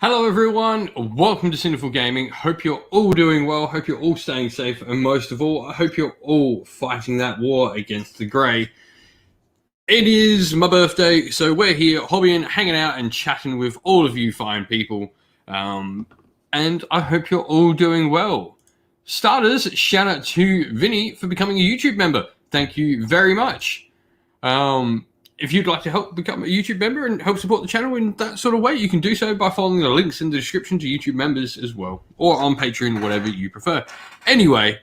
Hello everyone, welcome to Sinful Gaming. Hope you're all doing well, hope you're all staying safe, and most of all, I hope you're all fighting that war against the grey. It is my birthday, so we're here hobbying, hanging out, and chatting with all of you fine people. And I hope you're all doing well. Starters, shout out to Vinny for becoming a YouTube member. Thank you very much. If you'd like to help become a YouTube member and help support the channel in that sort of way, you can do so by following the links in the description to YouTube members as well, or on Patreon, whatever you prefer. Anyway,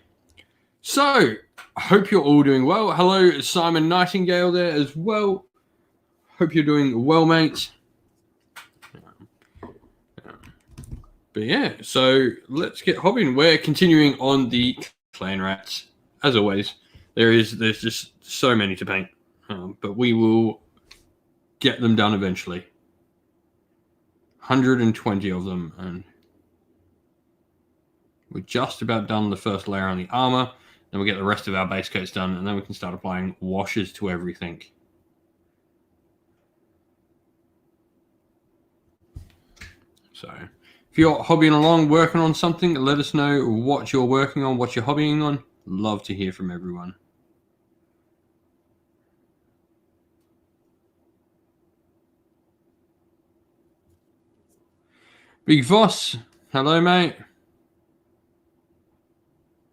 so I hope you're all doing well. Hello, Simon Nightingale there as well. Hope you're doing well, mate. But yeah, so let's get hobbying. We're continuing on the clan rats, as always. There's just so many to paint, but we will get them done eventually. 120 of them, and we're just about done the first layer on the armor. Then we'll get the rest of our base coats done, and then we can start applying washes to everything. So if you're hobbying along, working on something, let us know what you're working on, what you're hobbying on. Love to hear from everyone. Big Voss, hello, mate.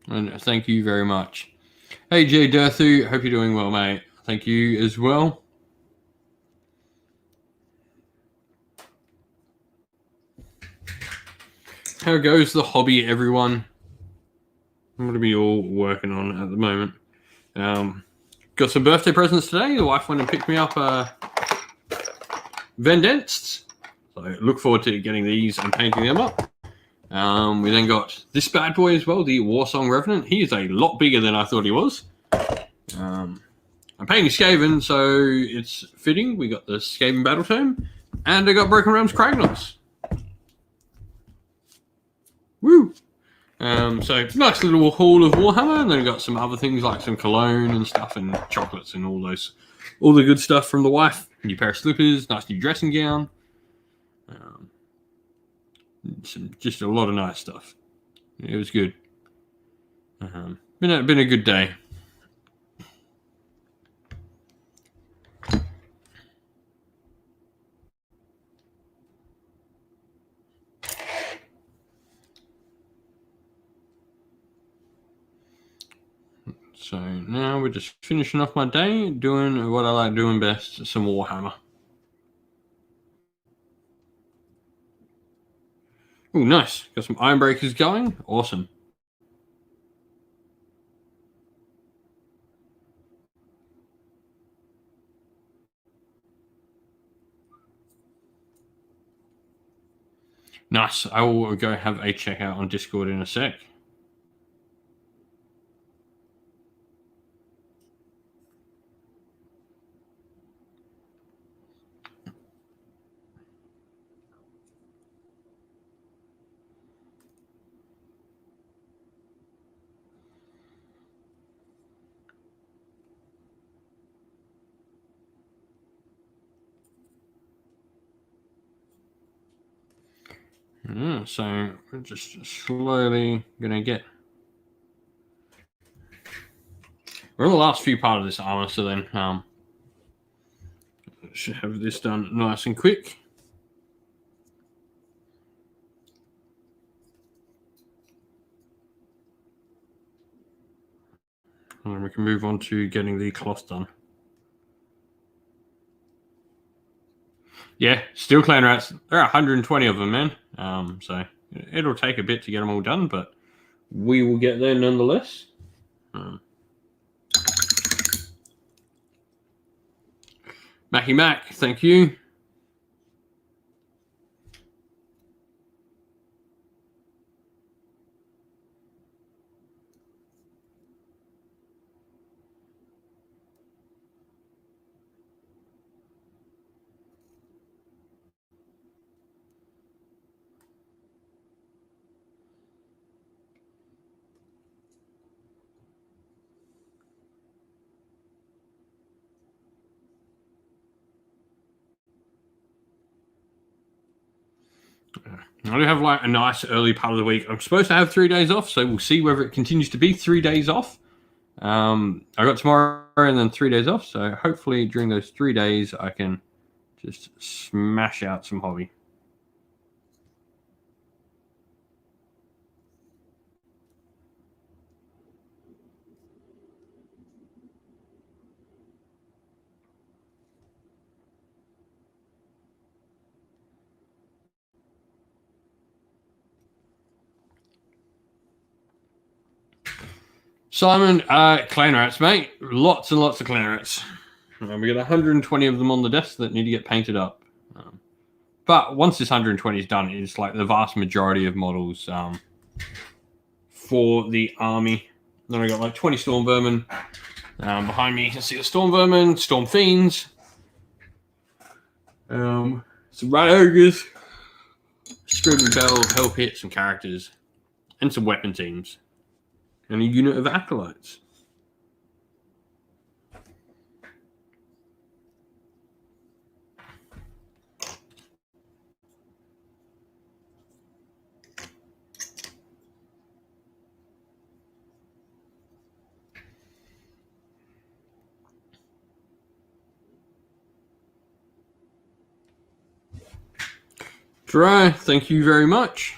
And thank you very much. Hey, Jay Durthu, hope you're doing well, mate. Thank you as well. How goes the hobby, everyone? What are we all working on at the moment? Got some birthday presents today. The wife went and picked me up Vendensts. So look forward to getting these and painting them up. We then got this bad boy as well, the Warsong Revenant. He is a lot bigger than I thought he was. I'm painting Skaven, so it's fitting. We got the Skaven Battle Tome, and I got Broken Realms Kragnos. Woo! So nice little haul of Warhammer, and then we got some other things like some cologne and stuff, and chocolates and all the good stuff from the wife. New pair of slippers, nice new dressing gown. Just a lot of nice stuff. It was good. Been a good day. So now we're just finishing off my day, doing what I like doing best, some Warhammer. Oh, nice. Got some Iron Breakers going. Awesome. Nice. I will go have a check out on Discord in a sec. So we're just slowly gonna get. We're in the last few part of this armor, so then should have this done nice and quick. And then we can move on to getting the cloth done. Yeah, still clan rats. There are 120 of them, man. So it'll take a bit to get them all done, but we will get there nonetheless. Mackie Mac, thank you. I do have like a nice early part of the week. I'm supposed to have 3 days off, so we'll see whether it continues to be 3 days off. I got tomorrow and then 3 days off, so hopefully during those 3 days I can just smash out some hobby. Simon, clan rats, mate. Lots and lots of clan rats. We got 120 of them on the desk that need to get painted up. But once this 120 is done, it's like the vast majority of models for the army. Then I got like 20 storm vermin. Behind me, you can see the storm vermin, storm fiends, some rat ogres, screaming bell, hell pit, some characters, and some weapon teams, and a unit of acolytes. Try, thank you very much.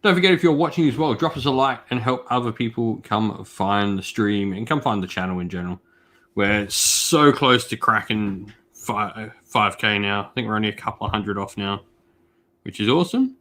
Don't forget, if you're watching as well, drop us a like and help other people come find the stream and come find the channel in general. We're so close to cracking 5K now. I think we're only a couple of hundred off now, which is awesome.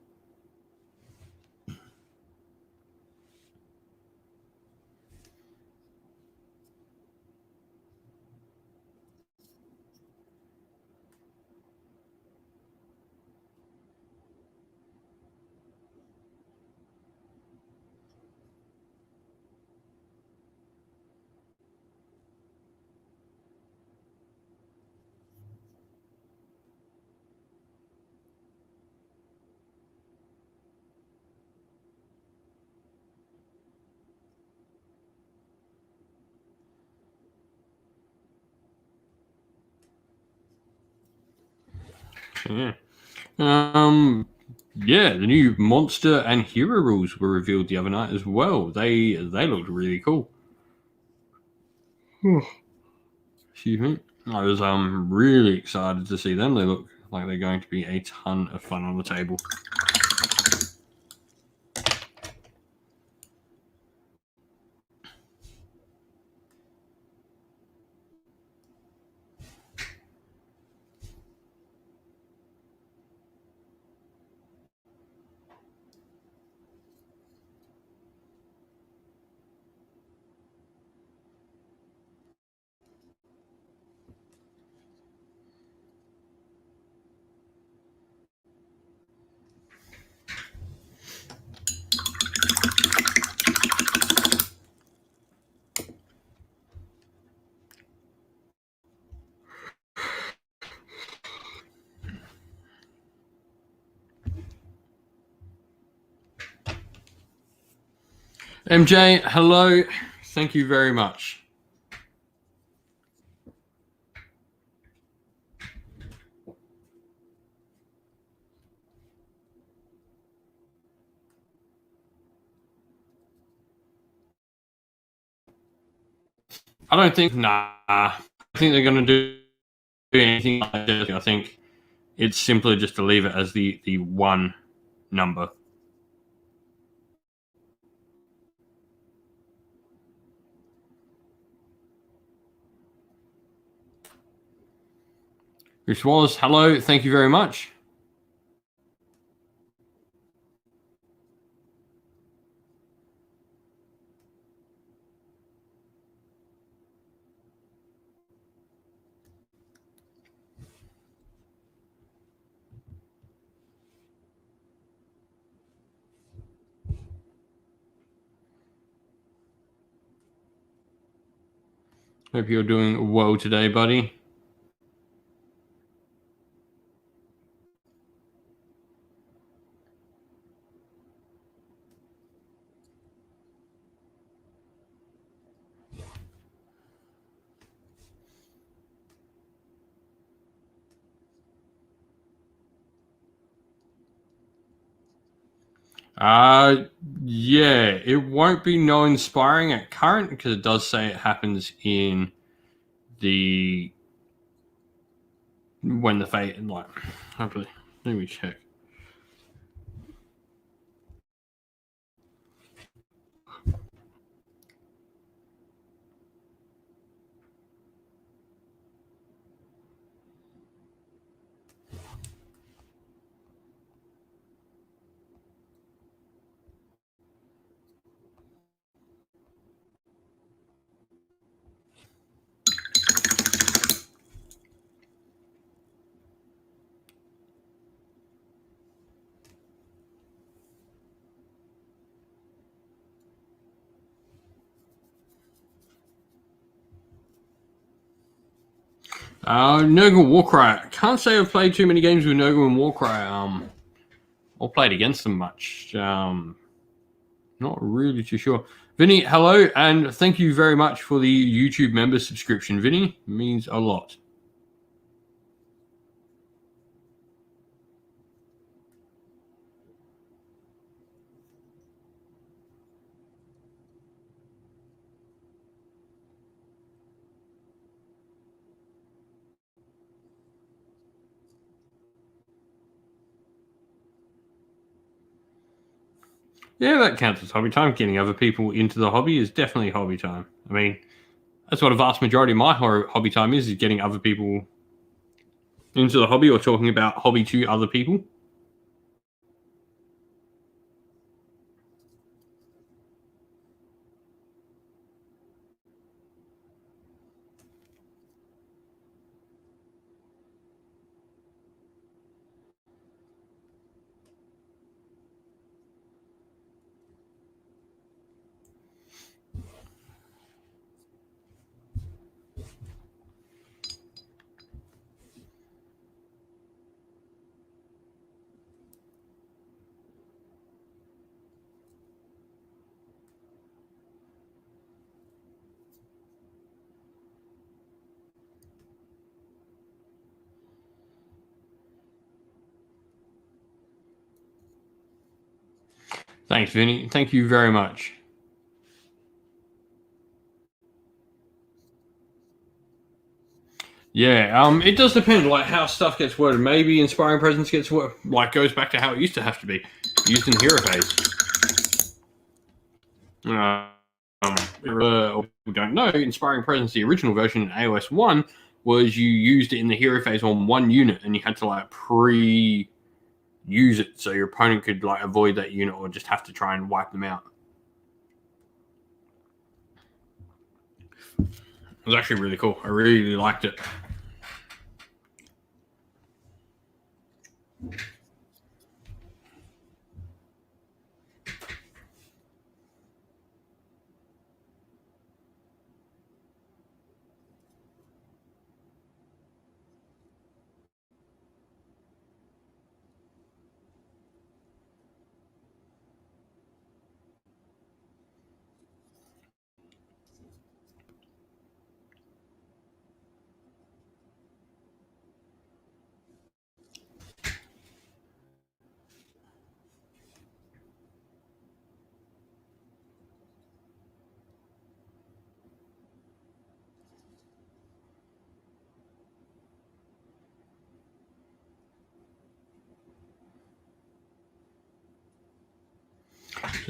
Yeah. Yeah, the new monster and hero rules were revealed the other night as well. They looked really cool. Excuse me. I was really excited to see them. They look like they're going to be a ton of fun on the table. MJ, hello. Thank you very much. I don't think, I think they're going to do anything like that. I think it's simpler just to leave it as the one number. Bruce Wallace, hello. Thank you very much. Hope you're doing well today, buddy. Yeah, it won't be no inspiring at current because it does say it happens in the when the fate and like. Hopefully, let me check. Nurgle Warcry. Can't say I've played too many games with Nurgle and Warcry. Or played against them much. Not really too sure. Vinny, hello, and thank you very much for the YouTube member subscription. Vinny, means a lot. Yeah, that counts as hobby time. Getting other people into the hobby is definitely hobby time. I mean, that's what a vast majority of my hobby time is getting other people into the hobby or talking about hobby to other people. Thanks, Vinny. Thank you very much. Yeah, it does depend, like how stuff gets worded. Maybe inspiring presence gets goes back to how it used to have to be used in hero phase. We don't know. Inspiring presence, the original version in AOS 1, was you used it in the hero phase on one unit, and you had to use it so your opponent could avoid that unit or just have to try and wipe them out. It was actually really cool. I really liked it.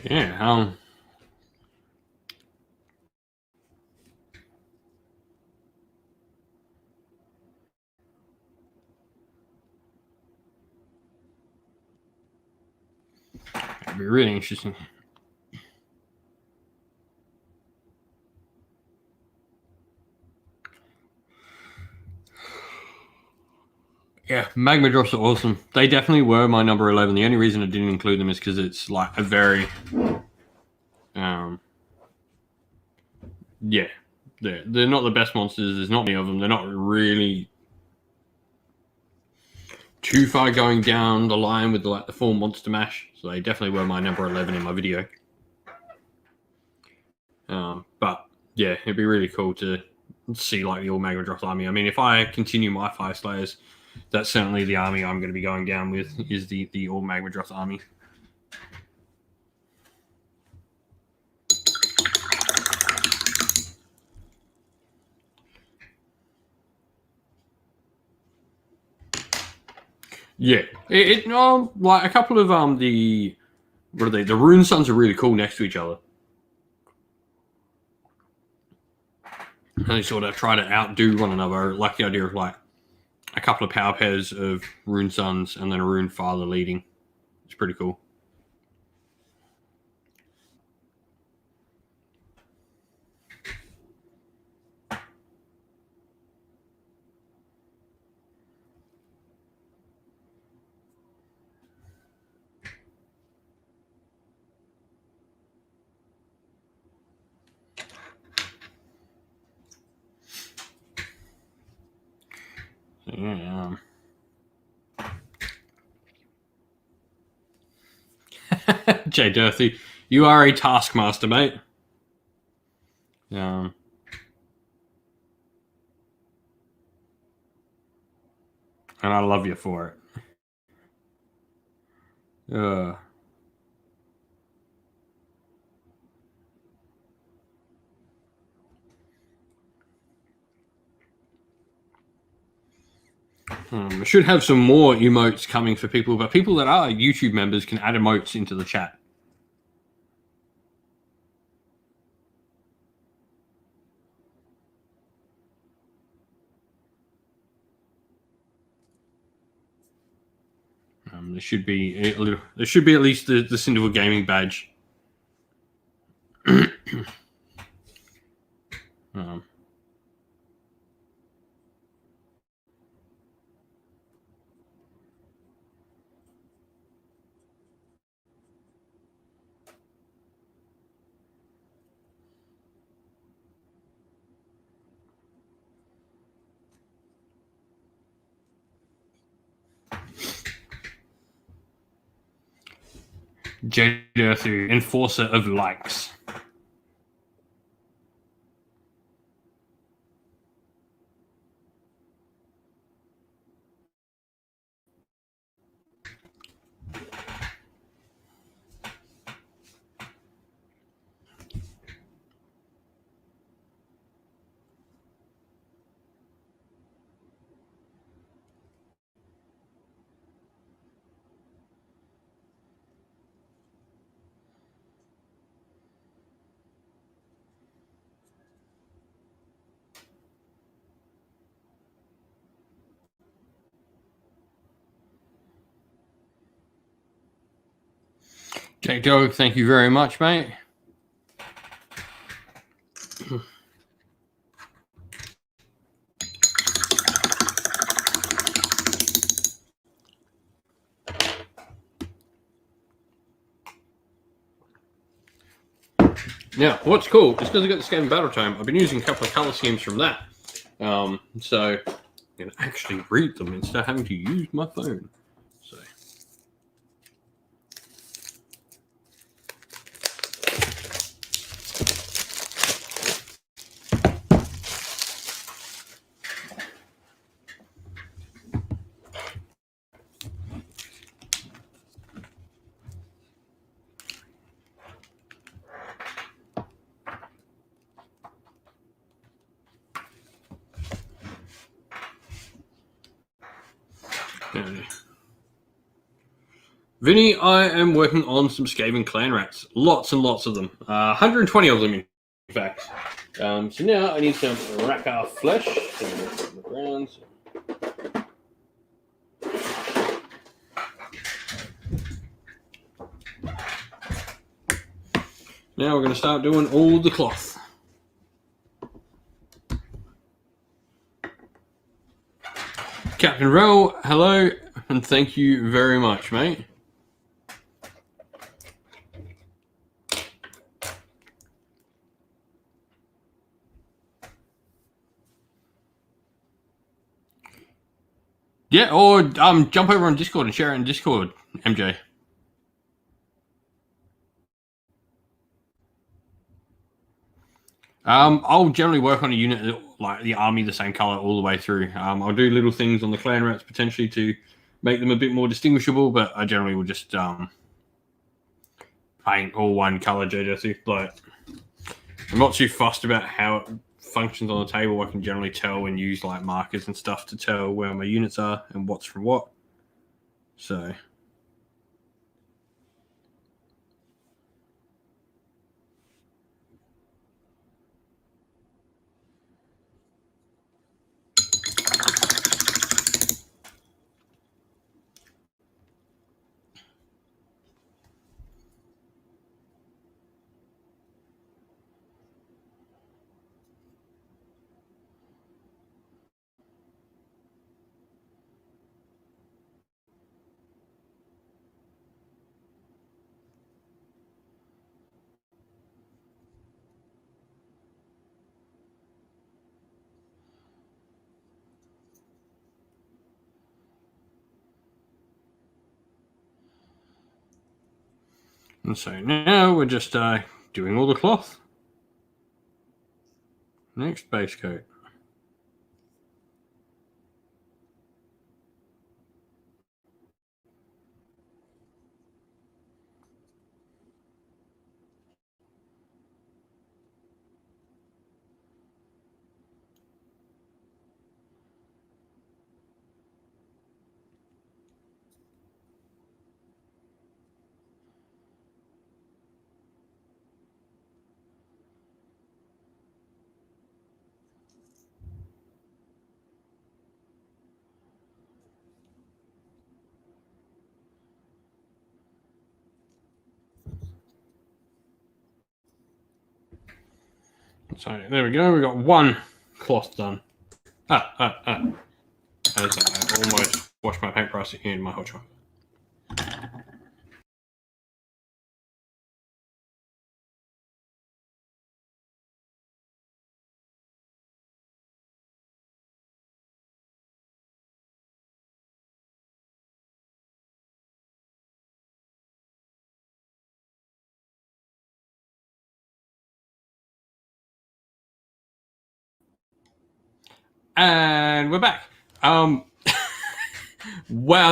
Yeah. It'd be really interesting. Yeah, magma drops are awesome. They definitely were my number 11. The only reason I didn't include them is because it's a very, yeah, they're not the best monsters. There's not many of them. They're not really too far going down the line with the full monster mash. So they definitely were my number 11 in my video. But yeah, it'd be really cool to see the all magma drops army. I mean, if I continue my 5 slayers, that's certainly the army I'm going to be going down with is the all magma drops army. Yeah, like a couple of the what are they? The rune suns are really cool next to each other. And they sort of try to outdo one another. Like the idea of like a couple of power pairs of rune suns and then a rune father leading. It's pretty cool. Yeah. Jay Durthy, you are a taskmaster, mate. And I love you for it. I should have some more emotes coming for people, but people that are YouTube members can add emotes into the chat. There should be at least the Cinderville Gaming badge. Jay Durthy, enforcer of likes. Jake Dog, thank you very much, mate. Now, what's cool is because I got this game in Battle Time, I've been using a couple of color schemes from that. So I can actually read them instead of having to use my phone. So. Vinny, I am working on some Skaven clan rats. Lots and lots of them. 120 of them, in fact. So now I need some Raka flesh. Now we're going to start doing all the cloth. Captain Rel, hello, and thank you very much, mate. Yeah, or jump over on Discord and share it in Discord, MJ. I'll generally work on a unit like the army the same color all the way through. I'll do little things on the clan rats potentially to make them a bit more distinguishable, but I generally will just paint all one color JJC. Like, I'm not too fussed about how it functions on the table. I can generally tell and use like markers and stuff to tell where my units are and what's from what. So now we're just doing all the cloth. Next, base coat. So there we go. We got one cloth done. As I almost washed my paintbrush in my hot chocolate. And we're back. Wow,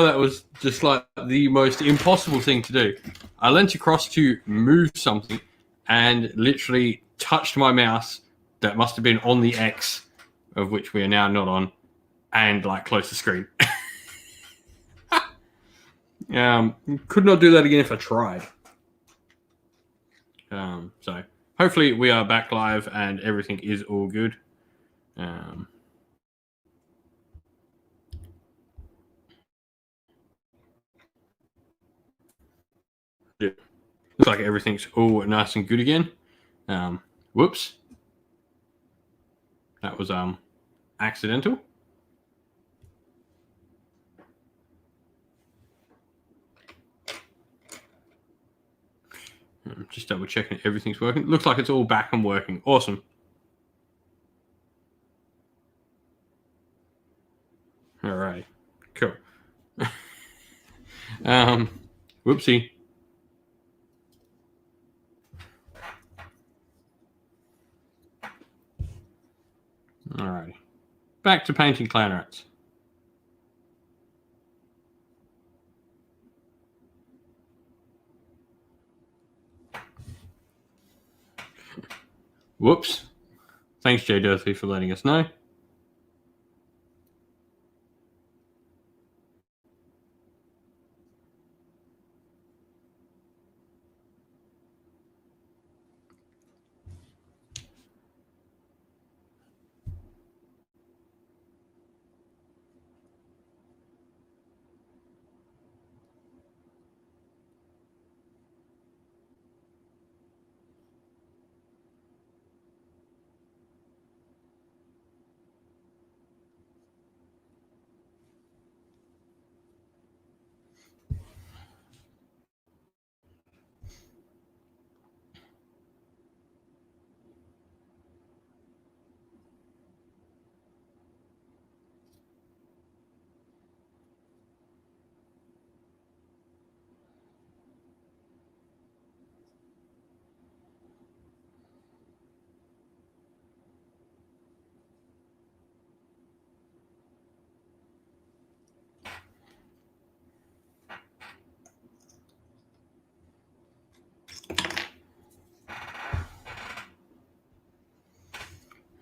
that was just like the most impossible thing to do. I leant across to move something and literally touched my mouse that must have been on the X, of which we are now not on, and like close the screen. Could not do that again if I tried. So hopefully we are back live and everything is all good. Yeah. Looks like everything's all nice and good again. Whoops. That was accidental. Just double checking everything's working. Looks like it's all back and working. Awesome. All right. Cool. Whoopsie. All right. Back to painting clan rats. Whoops. Thanks, Jay Durfee, for letting us know.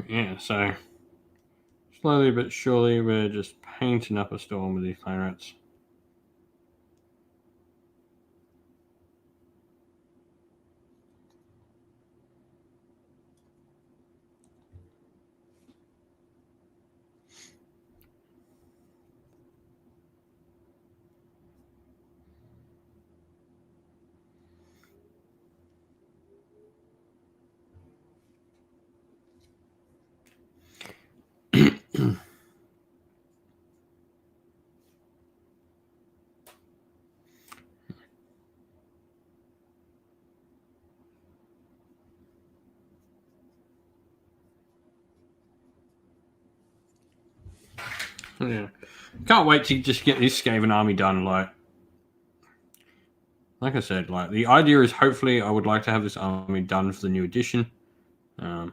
Yeah, so slowly but surely we're just painting up a storm with these clan rats. Yeah. Can't wait to just get this Skaven army done. Like I said, like the idea is hopefully I would like to have this army done for the new edition. I'll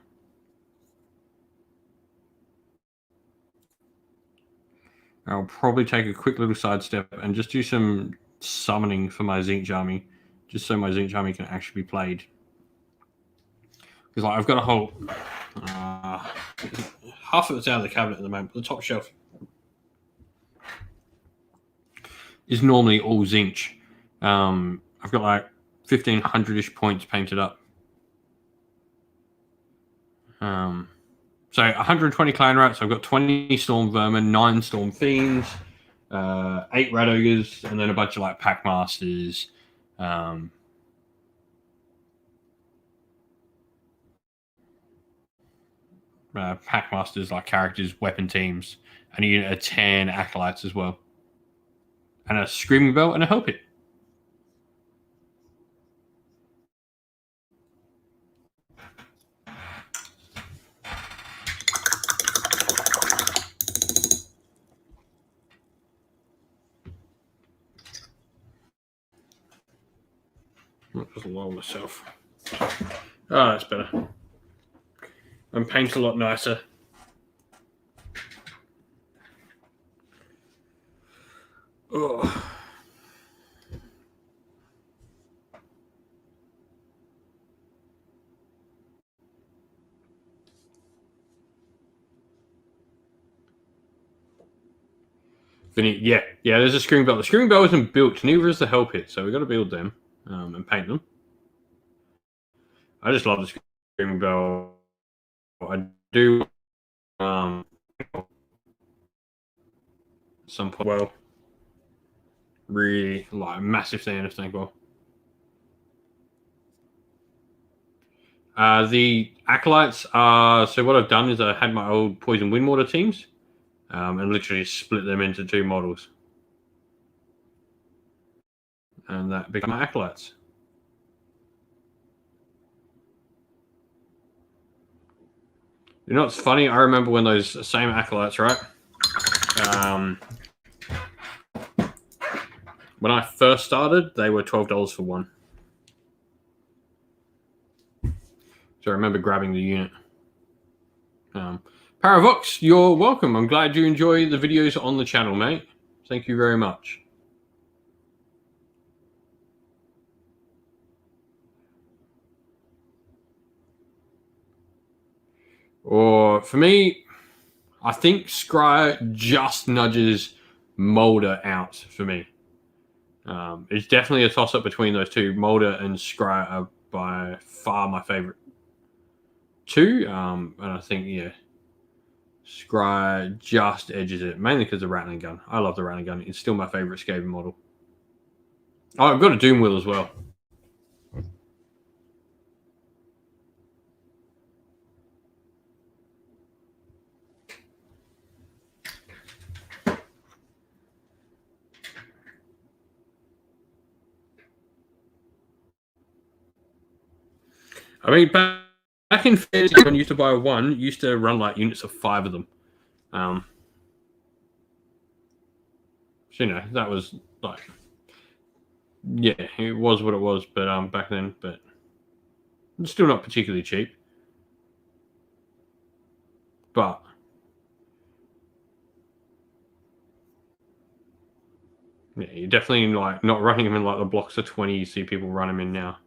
probably take a quick little sidestep and just do some summoning for my Zinch army, just so my Zinch army can actually be played. Because like I've got a whole half of it's out of the cabinet at the moment. The top shelf is normally all Zinch. I've got like 1,500-ish points painted up. So 120 clan rats. I've got 20 storm vermin, 9 storm fiends, 8 rat ogres, and then a bunch of like pack masters. Pack masters like characters, weapon teams, and a unit of 10 acolytes as well, and a screaming bell and a hell pit. I'll just lower myself. Oh, that's better. And paint's a lot nicer. Oh. Yeah, there's a screaming bell. The screaming bell isn't built, neither is the hell pit, so we've got to build them and paint them. I just love the screaming bell. I do some point, well, really like a massive fan of Stankwell. The acolytes are, so what I've done is I had my old poison wind mortar teams and literally split them into 2 models, and that became my acolytes. You know what's funny? I remember when those same acolytes, right? When I first started, they were $12 for one. So I remember grabbing the unit. Paravox, you're welcome. I'm glad you enjoy the videos on the channel, mate. Thank you very much. Or for me, I think Scryer just nudges Molder out for me. It's definitely a toss-up between those two. Molder and Scryer are by far my favorite 2. And I think, yeah, Scryer just edges it, mainly because of the rattling gun. I love the rattling gun. It's still my favorite Skaven model. Oh, I've got a Doom Wheel as well. I mean, back in fantasy, when you used to buy one, you used to run like units of 5 of them. So, you know, that was like, yeah, it was what it was, but back then, but it's still not particularly cheap. But yeah, you're definitely like not running them in like the blocks of 20 you see people run them in now.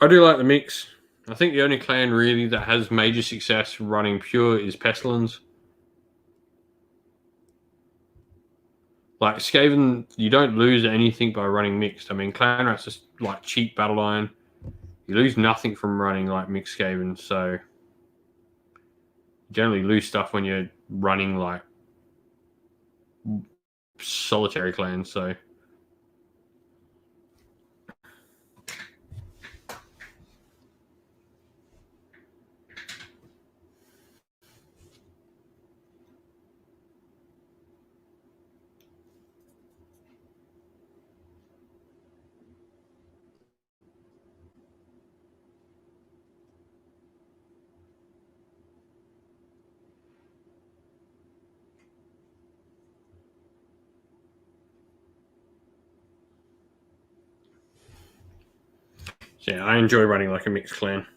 I do like the mix. I think the only clan really that has major success running pure is Pestilence. Like Skaven, you don't lose anything by running mixed. I mean, Clan Rat's just like cheap battle line. You lose nothing from running like mixed Skaven, so you generally lose stuff when you're running like solitary clans, so. So yeah, I enjoy running like a mixed clan.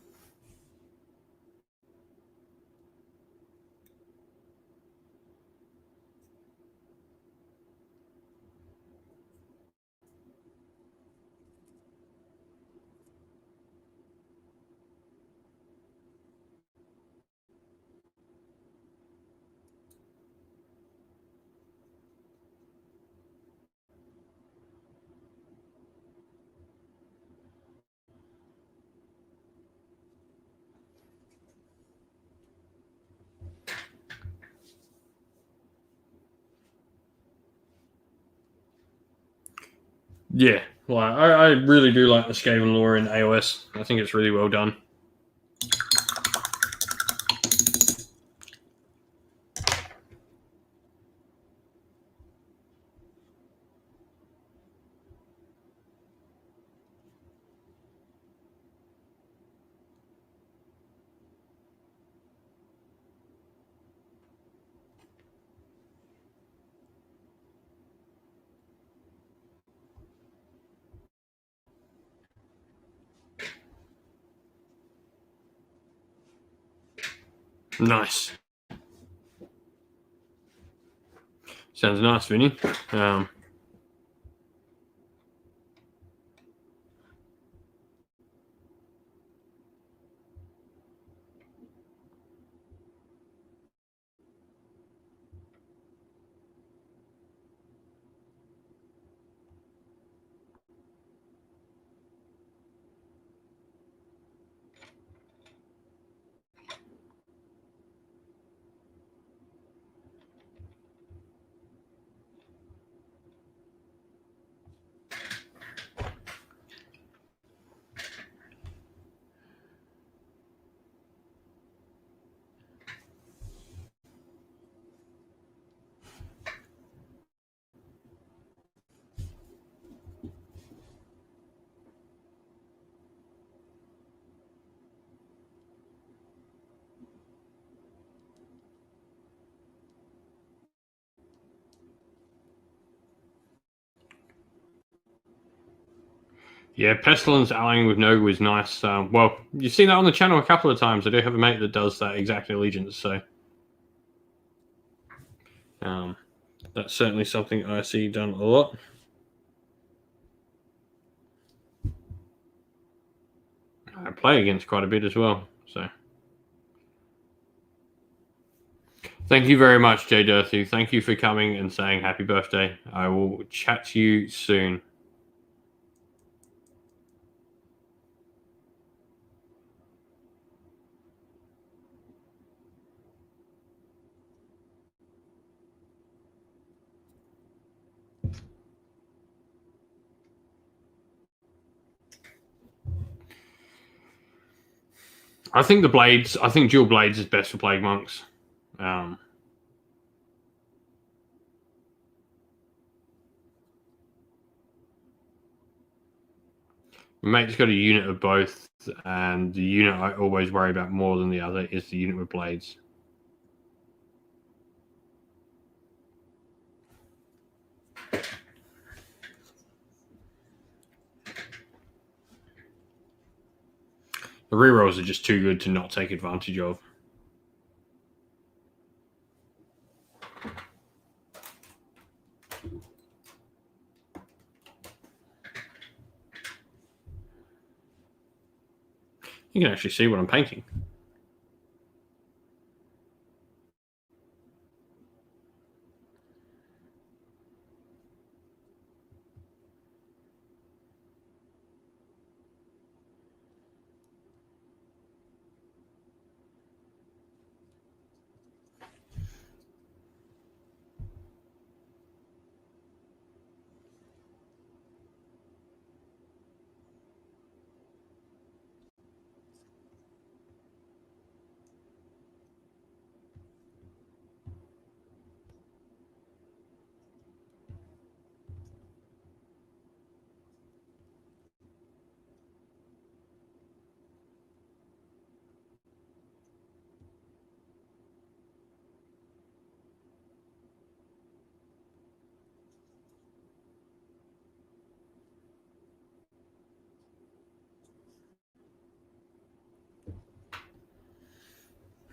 Yeah, well, I really do like the Skaven lore in AOS. I think it's really well done. Nice. Sounds nice, Vinny. Yeah, Pestilence allying with Nogu is nice. Well, you see that on the channel a couple of times. I do have a mate that does that exact allegiance, so that's certainly something I see done a lot. I play against quite a bit as well, so. Thank you very much, Jay Durthu. Thank you for coming and saying happy birthday. I will chat to you soon. I think dual blades is best for Plague Monks. Mate's got a unit of both, and the unit I always worry about more than the other is the unit with blades. The rerolls are just too good to not take advantage of. You can actually see what I'm painting.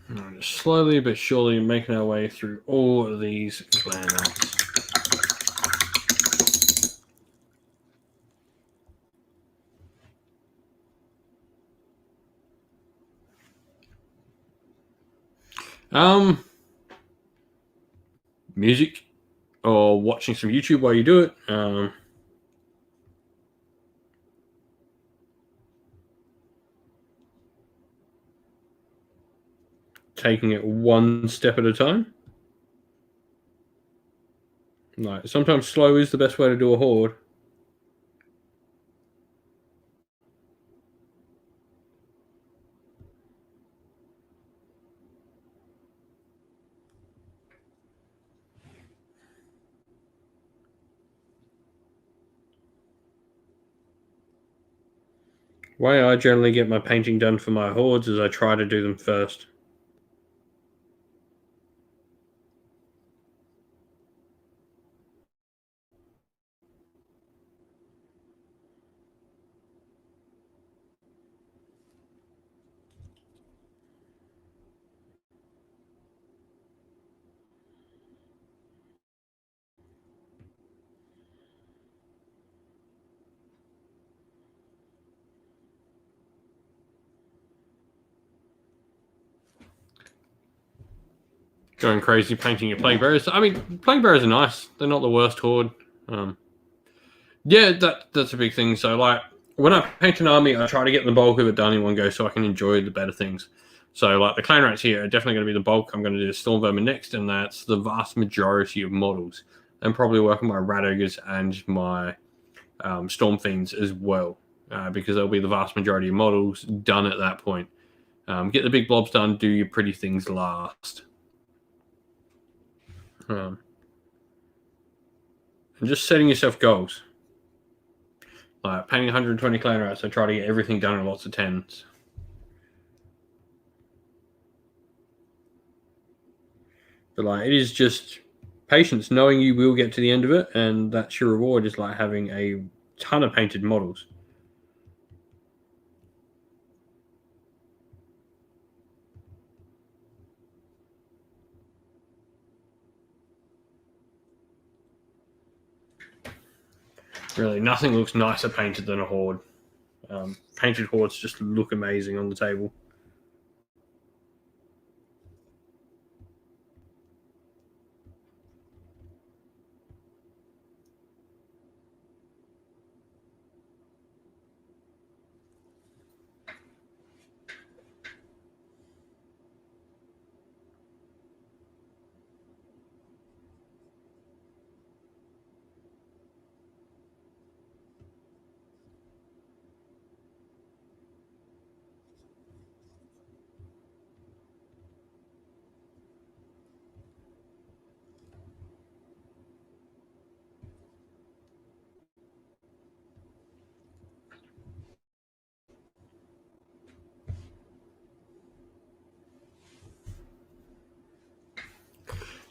And just slowly but surely making our way through all of these clan arts. Music or watching some YouTube while you do it. Taking it one step at a time. Like, sometimes slow is the best way to do a horde. The way I generally get my painting done for my hordes is I try to do them first. Going crazy painting your plague bearers. I mean, plague bearers are nice. They're not the worst horde. Yeah, that's a big thing. So, like, when I paint an army, I try to get the bulk of it done in one go so I can enjoy the better things. So, like, the clan rats here are definitely going to be the bulk. I'm going to do the storm vermin next, and that's the vast majority of models. And probably work on my rat ogres and my storm fiends as well, because they'll be the vast majority of models done at that point. Get the big blobs done, do your pretty things last. And just setting yourself goals. Like painting 120 clan rats, I try to get everything done in lots of 10s. But like, it is just patience, knowing you will get to the end of it, and that's your reward, is like having a ton of painted models. Really, nothing looks nicer painted than a horde. Painted hordes just look amazing on the table.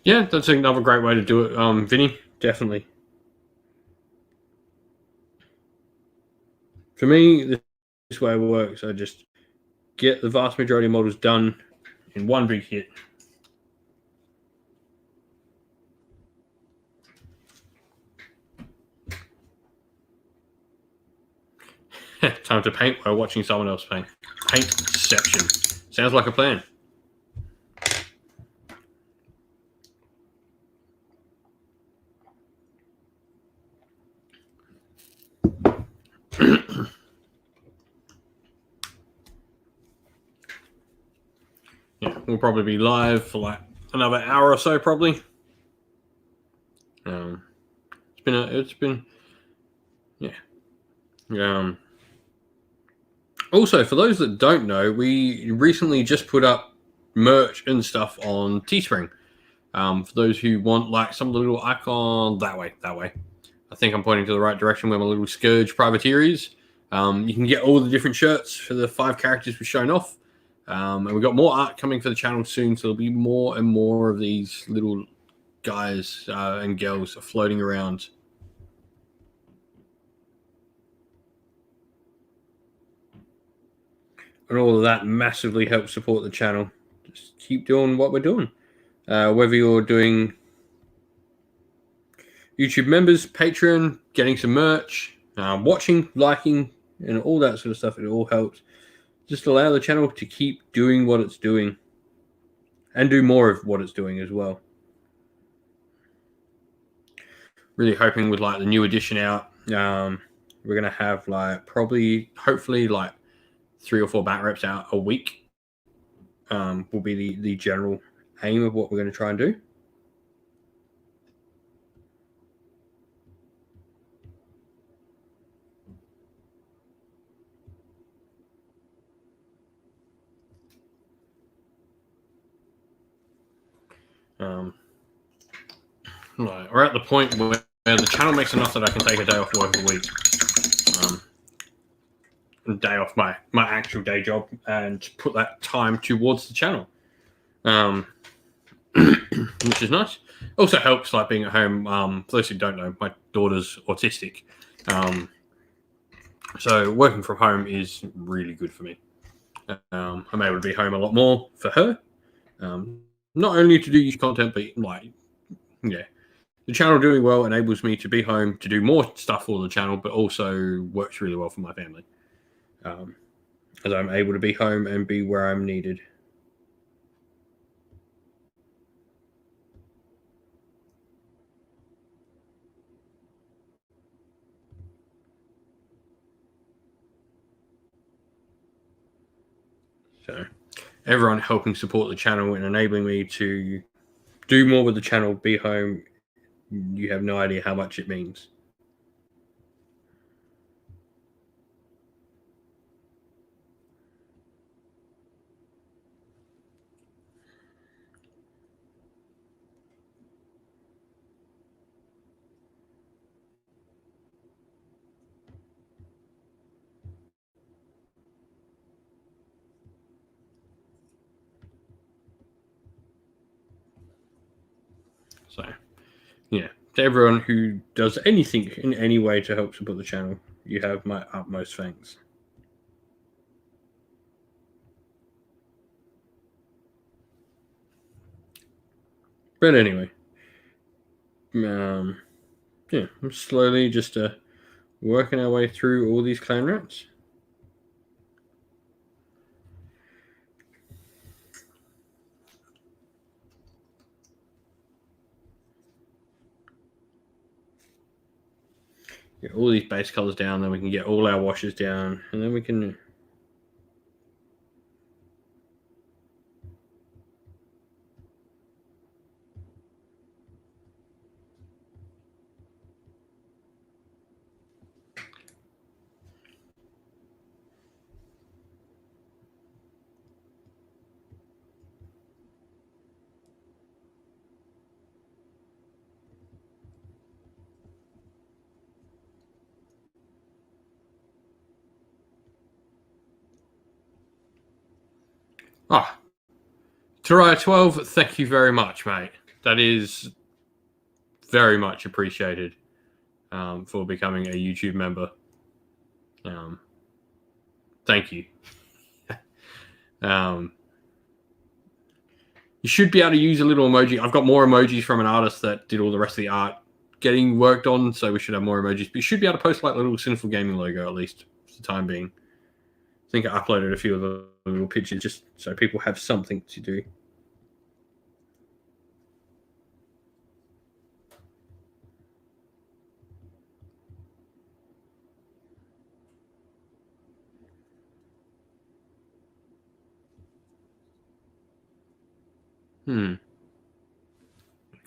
Yeah, that's another great way to do it, Vinny. Definitely. For me, this way it works. I just get the vast majority of models done in one big hit. Time to paint while watching someone else paint. Paintception. Sounds like a plan. Yeah, we'll probably be live for like another hour or so, probably. It's been, yeah. Also, for those that don't know, we recently just put up merch and stuff on Teespring. For those who want like some little icon that way. I think I'm pointing to the right direction where my little Scourge privateer is. You can get all the different shirts for the 5 characters we've shown off. And we've got more art coming for the channel soon, so there'll be more and more of these little guys and girls floating around. And all of that massively helps support the channel. just keep doing what we're doing. Whether you're doing YouTube members, Patreon, getting some merch, watching, liking, and all that sort of stuff, it all helps. Just allow the channel to keep doing what it's doing and do more of what it's doing as well. Really hoping with like the new edition out, we're going to have like hopefully like 3 or 4 bat reps out a week. Will be the general aim of what we're going to try and do. Right, we're at the point where the channel makes enough that I can take a day off work a week, a day off my actual day job, and put that time towards the channel, which is nice. Also helps like being at home. For those who don't know, my daughter's autistic, so working from home is really good for me. I'm able to be home a lot more for her, not only to do content, but like, yeah, the channel doing well enables me to be home to do more stuff for the channel, but also works really well for my family, as I'm able to be home and be where I'm needed. So everyone helping support the channel and enabling me to do more with the channel, be home, you have no idea how much it means. So, yeah, to everyone who does anything in any way to help support the channel, you have my utmost thanks. But anyway, yeah, I'm slowly just working our way through all these clan rats. Get all these base colors down, then we can get all our washes down, and then we can. Ah, Taraya 12, thank you very much, mate. That is very much appreciated, for becoming a YouTube member. Thank you. You should be able to use a little emoji. I've got more emojis from an artist that did all the rest of the art getting worked on, so we should have more emojis. But you should be able to post like a little Sinful Gaming logo, at least for the time being. I think I uploaded a few of the little pictures just so people have something to do.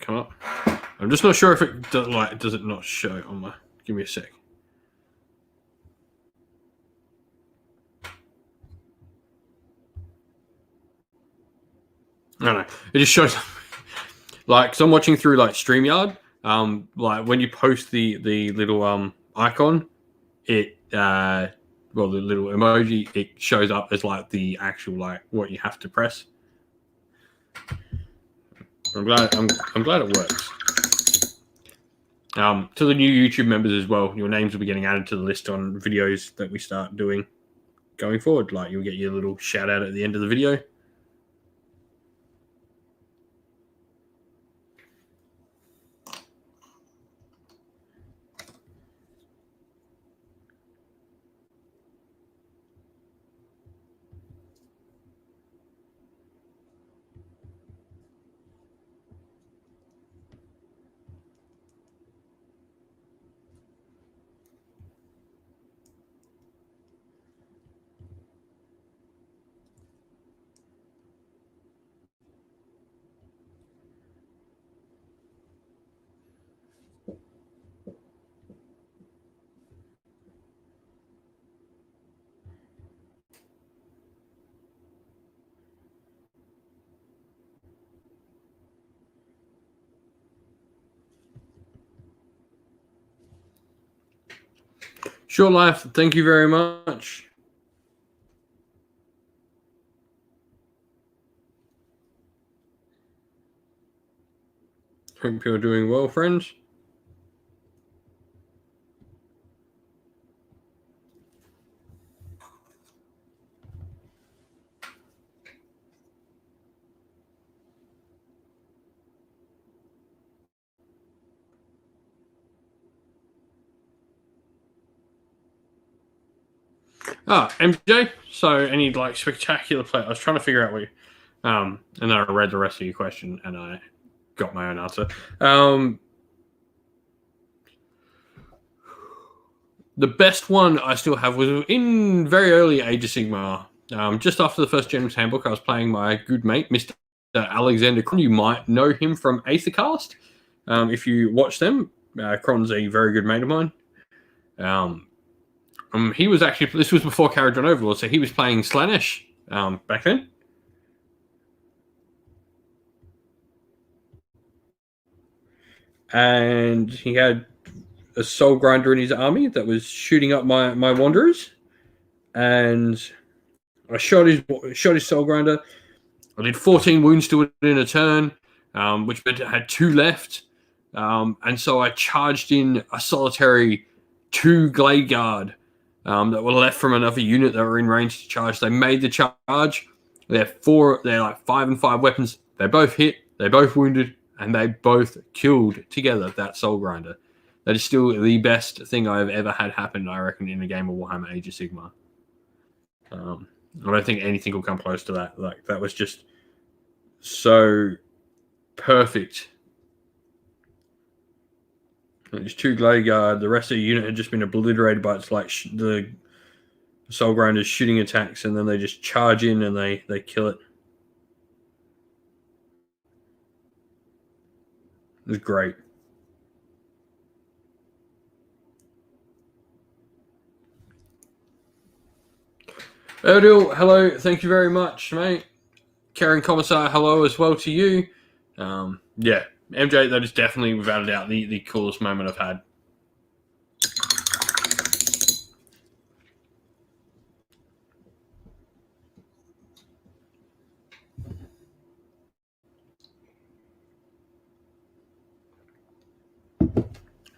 Come up. I'm just not sure if it does it not show on my. Give me a sec. I don't know. It just shows like, so I'm watching through like StreamYard. Like when you post the little icon, it the little emoji, it shows up as like the actual like what you have to press. I'm glad it works. To the new YouTube members as well, your names will be getting added to the list on videos that we start doing going forward. Like, you'll get your little shout out at the end of the video. Short life, thank you very much. Hope you're doing well, friends. MJ. So, any like spectacular play? I was trying to figure out what you. And then I read the rest of your question, and I got my own answer. The best one I still have was in very early Age of Sigmar. Just after the first General's Handbook, I was playing my good mate, Mr. Alexander Cron. You might know him from Aethercast. If you watch them, Cron's a very good mate of mine. He was actually, this was before Caradron Overlord, so he was playing Slaanesh back then. And he had a soul grinder in his army that was shooting up my wanderers, and I shot his soul grinder. I did 14 wounds to it in a turn, which meant it had 2 left, and so I charged in a solitary 2 Glade Guard that were left from another unit that were in range to charge. They made the charge. They're like 5 and 5 weapons. They both hit. They both wounded. And they both killed together that soul grinder. That is still the best thing I've ever had happen, I reckon, in a game of Warhammer Age of Sigmar. I don't think anything will come close to that. Like, that was just so perfect. There's 2 Glade Guard. The rest of the unit had just been obliterated by its like the soul grinders shooting attacks, and then they just charge in and they kill it. It was great. Erdil, hello. Thank you very much, mate. Karen Commissar, hello as well to you. Yeah, MJ, that is definitely, without a doubt, the coolest moment I've had.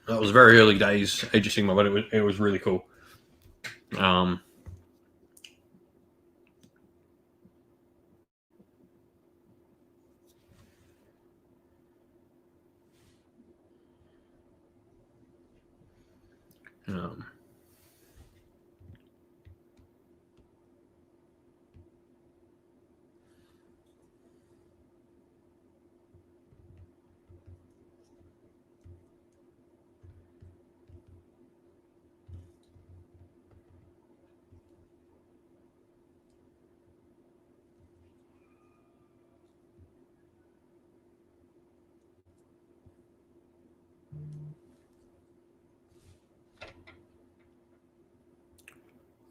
That was very early days Age of Sigmar, but it was really cool.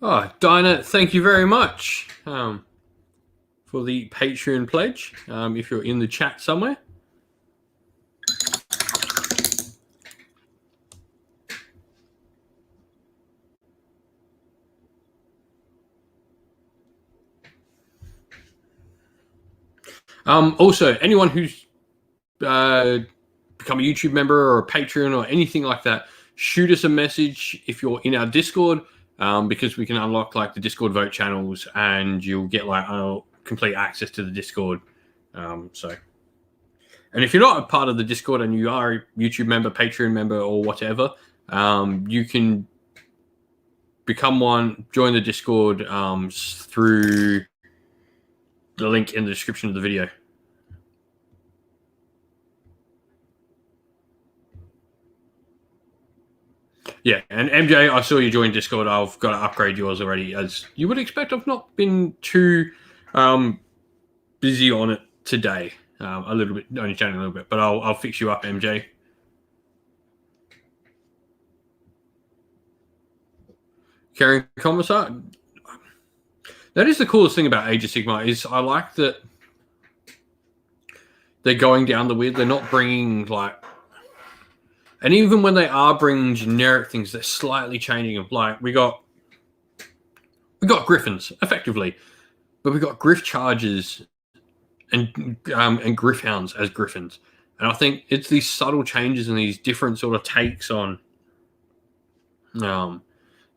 Oh, Dinah, thank you very much for the Patreon pledge. If you're in the chat somewhere. Also, anyone who's become a YouTube member or a Patreon or anything like that, shoot us a message if you're in our Discord, because we can unlock like the Discord vote channels, and you'll get like complete access to the Discord. And if you're not a part of the Discord and you are a YouTube member, Patreon member, or whatever, you can become one, join the Discord through the link in the description of the video. Yeah, and MJ, I saw you join Discord. I've got to upgrade yours already. As you would expect, I've not been too busy on it today. A little bit, only chatting a little bit, but I'll fix you up, MJ. Carrying Commissar. That is the coolest thing about Age of Sigmar, is I like that they're going down the weird. They're not bringing like And even when they are bringing generic things, they're slightly changing them. Like we got griffins effectively, but we got griff chargers and griffhounds as griffins. And I think it's these subtle changes and these different sort of takes on the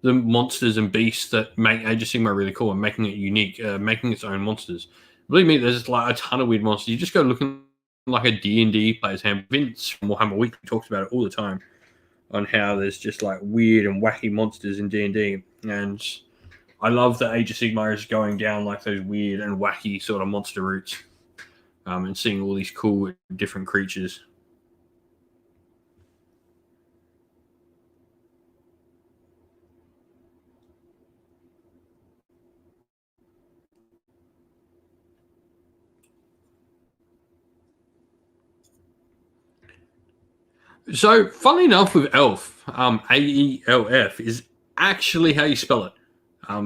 monsters and beasts that make Age of Sigmar really cool and making it unique, making its own monsters. Believe me, there's like a ton of weird monsters. You just go looking like a D&D player's hand. Vince from Warhammer Weekly talks about it all the time on how there's just like weird and wacky monsters in D&D. And I love that Age of Sigmar is going down like those weird and wacky sort of monster routes, and seeing all these cool different creatures. So, funnily enough, with Elf, AELF is actually how you spell it.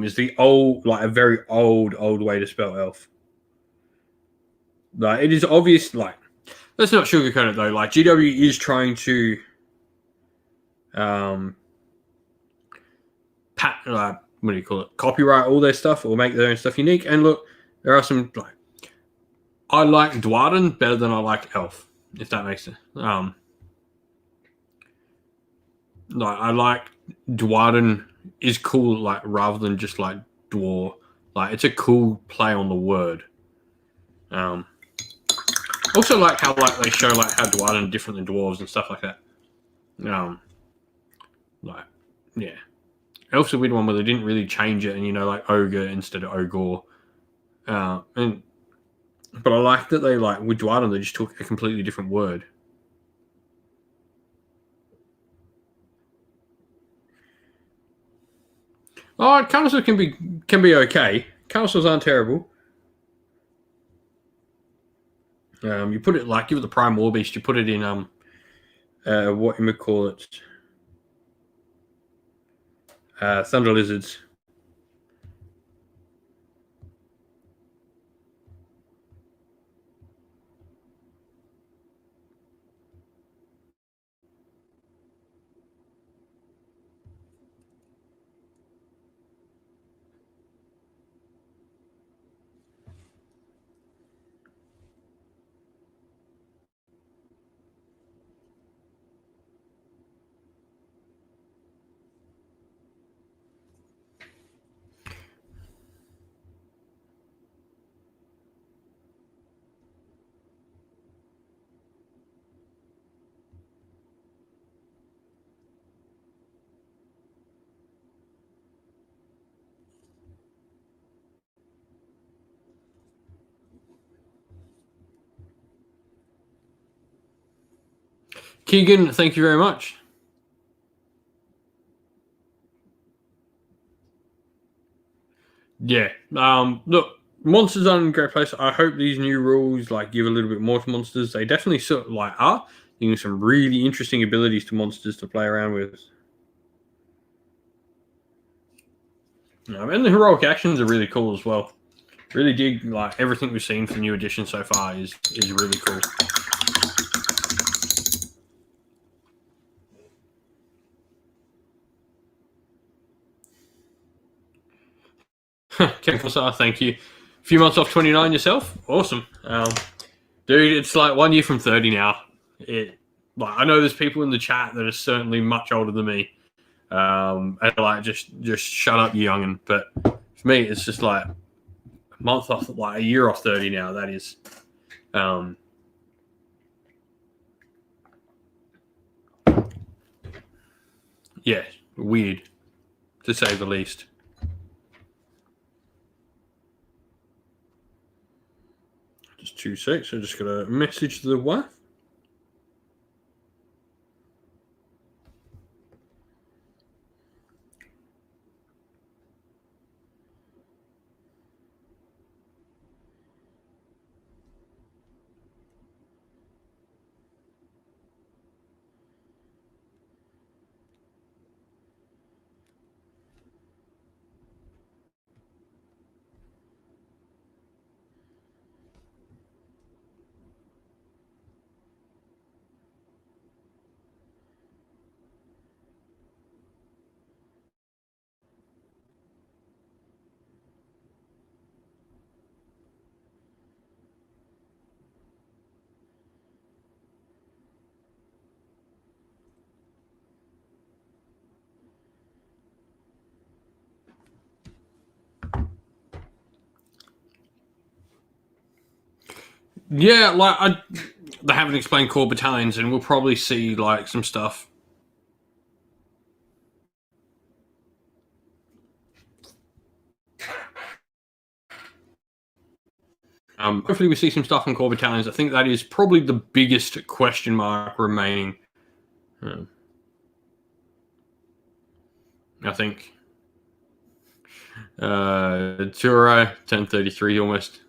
Is the old, like a very old way to spell Elf. Like it is obvious. Like let's not sugarcoat it though. Like GW is trying to, what do you call it? Copyright all their stuff or make their own stuff unique. And look, there are some like I like Dwarden better than I like Elf, if that makes sense. Like I like Dwarden is cool, like rather than just like dwarf. Like it's a cool play on the word. Also like how like they show like how Dwarden are different than dwarves and stuff like that. Like yeah, Elf's a weird one where they didn't really change it, and like ogre instead of ogre. But I like that they like with Dwarden they just took a completely different word. Oh, councils can be okay. Councils aren't terrible. You put it like give it the prime war beast. You put it in what you would call it, thunder lizards. Keegan, thank you very much. Yeah. Look, monsters are in a great place. I hope these new rules like give a little bit more to monsters. They definitely sort of like are giving some really interesting abilities to monsters to play around with. And the heroic actions are really cool as well. Really dig like everything we've seen for the new edition so far is really cool. Ken Fossar, thank you. A few months off 29 yourself? Awesome. Dude, it's like 1 year from 30 now. Like I know there's people in the chat that are certainly much older than me. And like just shut up, you youngin'. But for me, it's just like a month off, like a year off 30 now. That is, yeah, weird to say the least. Just 2 seconds. I'm just gonna message the wife. Yeah, like they haven't explained core battalions, and we'll probably see like some stuff. Hopefully we see some stuff on core battalions. I think that is probably the biggest question mark remaining. I think Turo 1033 almost.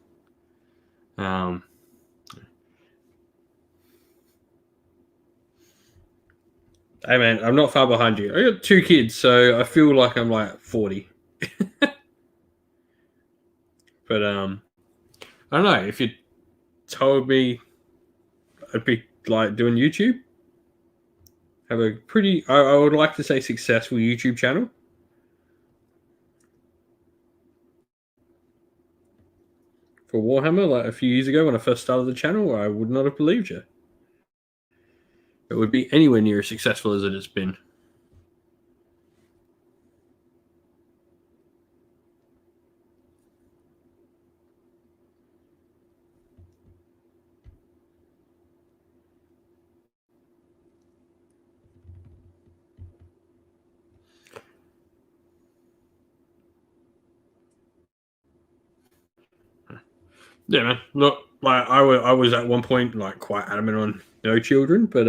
Hey man, I'm not far behind you. I got 2 kids, so I feel like I'm like 40. But I don't know, if you told me I'd be like doing YouTube, have a pretty, I would like to say, successful YouTube channel. For Warhammer, like a few years ago when I first started the channel, I would not have believed you. It would be anywhere near as successful as it has been. Yeah, man. Look, like I was at one point like quite adamant on no children, but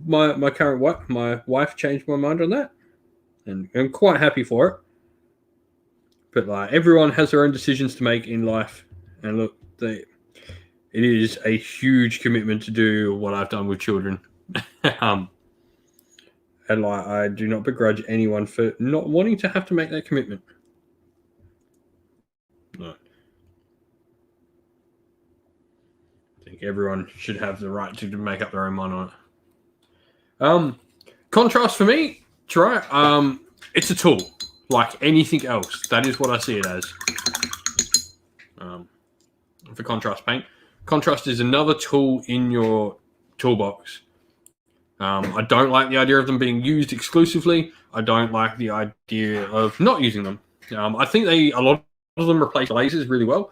my current wife changed my mind on that, and I'm quite happy for it. But like everyone has their own decisions to make in life, and look, it is a huge commitment to do what I've done with children. And like I do not begrudge anyone for not wanting to have to make that commitment. No. I think everyone should have the right to make up their own mind on it. Contrast for me, try. It's a tool like anything else. That is what I see it as. For contrast paint, contrast is another tool in your toolbox. I don't like the idea of them being used exclusively. I don't like the idea of not using them. I think a lot of them replace glazes really well.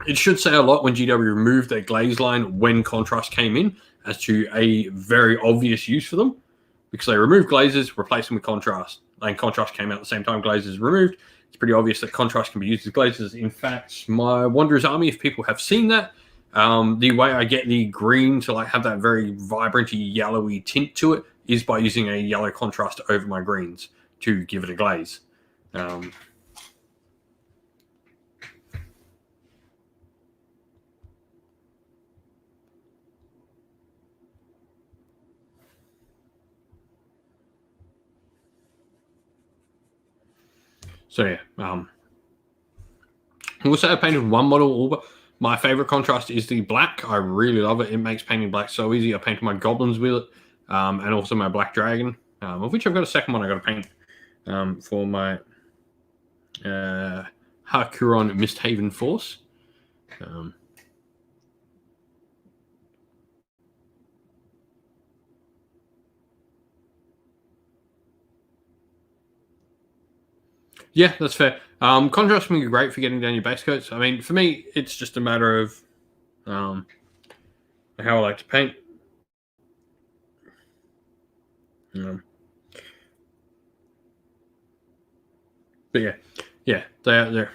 It should say a lot when GW removed their glaze line when contrast came in as to a very obvious use for them, because they removed glazes, replaced them with contrast, and contrast came out at the same time glazes removed. It's pretty obvious that contrast can be used as glazes. In fact, my Wanderer's Army, if people have seen that, the way I get the green to like have that very vibranty yellowy tint to it is by using a yellow contrast over my greens to give it a glaze. So yeah, I will say I painted one model, but my favorite contrast is the black. I really love it. It makes painting black so easy. I painted my goblins with it, and also my black dragon, of which I've got a second one I got to paint for my Harkuron Misthaven Force. Yeah, that's fair. Contrast can be great for getting down your base coats. I mean, for me, it's just a matter of how I like to paint. But yeah, they're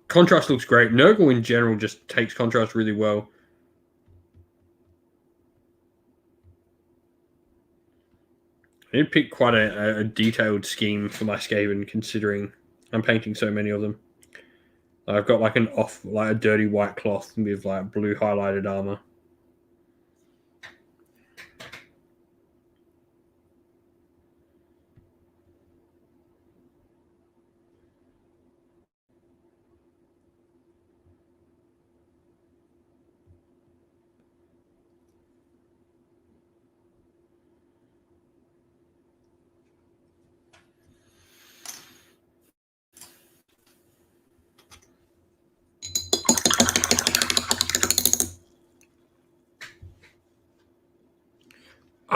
contrast looks great. Nurgle in general just takes contrast really well. I did pick quite a detailed scheme for my Skaven, considering I'm painting so many of them. I've got like a dirty white cloth with like blue highlighted armor.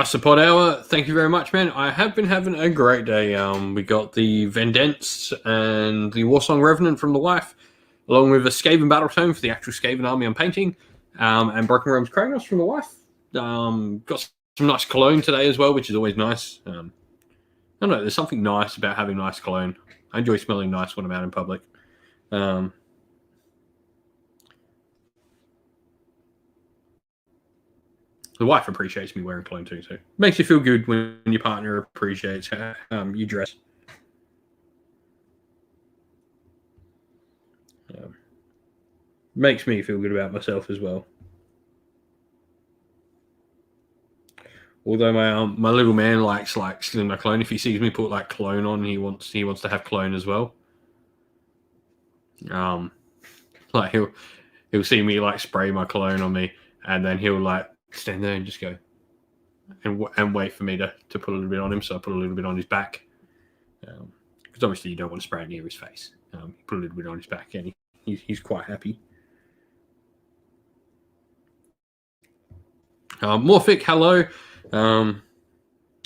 Support hour, thank you very much, man. I have been having a great day. We got the Vendents and the Warsong Revenant from the wife, along with a Skaven battle tome for the actual Skaven army I'm painting. And Broken Realms Kratos from the wife. Got some nice cologne today as well, which is always nice. I don't know, there's something nice about having nice cologne. I enjoy smelling nice when I'm out in public. The wife appreciates me wearing cologne too, so it makes you feel good when your partner appreciates how you dress. Makes me feel good about myself as well. Although my little man likes stealing my cologne. If he sees me put like cologne on, he wants to have cologne as well. Like he'll see me like spray my cologne on me, and then he'll like stand there and just go and wait for me to put a little bit on him. So I put a little bit on his back, because obviously you don't want to spray it near his face. Put a little bit on his back, and he's quite happy. Morphic, hello.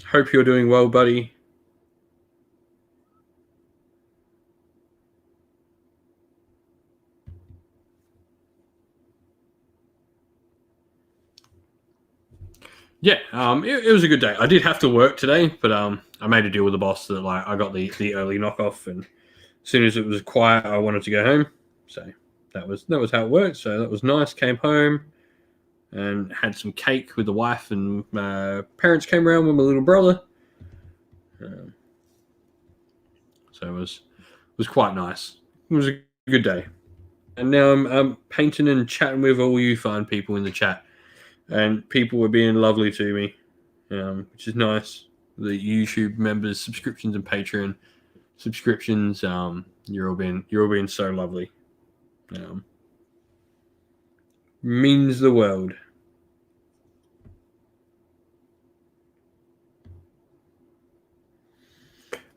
Hope you're doing well, buddy. Yeah, it was a good day. I did have to work today, but I made a deal with the boss that like I got the early knockoff, and as soon as it was quiet, I wanted to go home. So that was how it worked. So that was nice. Came home and had some cake with the wife, and my parents came around with my little brother. So it was quite nice. It was a good day. And now I'm painting and chatting with all you fine people in the chat, and people were being lovely to me, which is nice. The YouTube members, subscriptions, and Patreon subscriptions, you're all being so lovely. Means the world.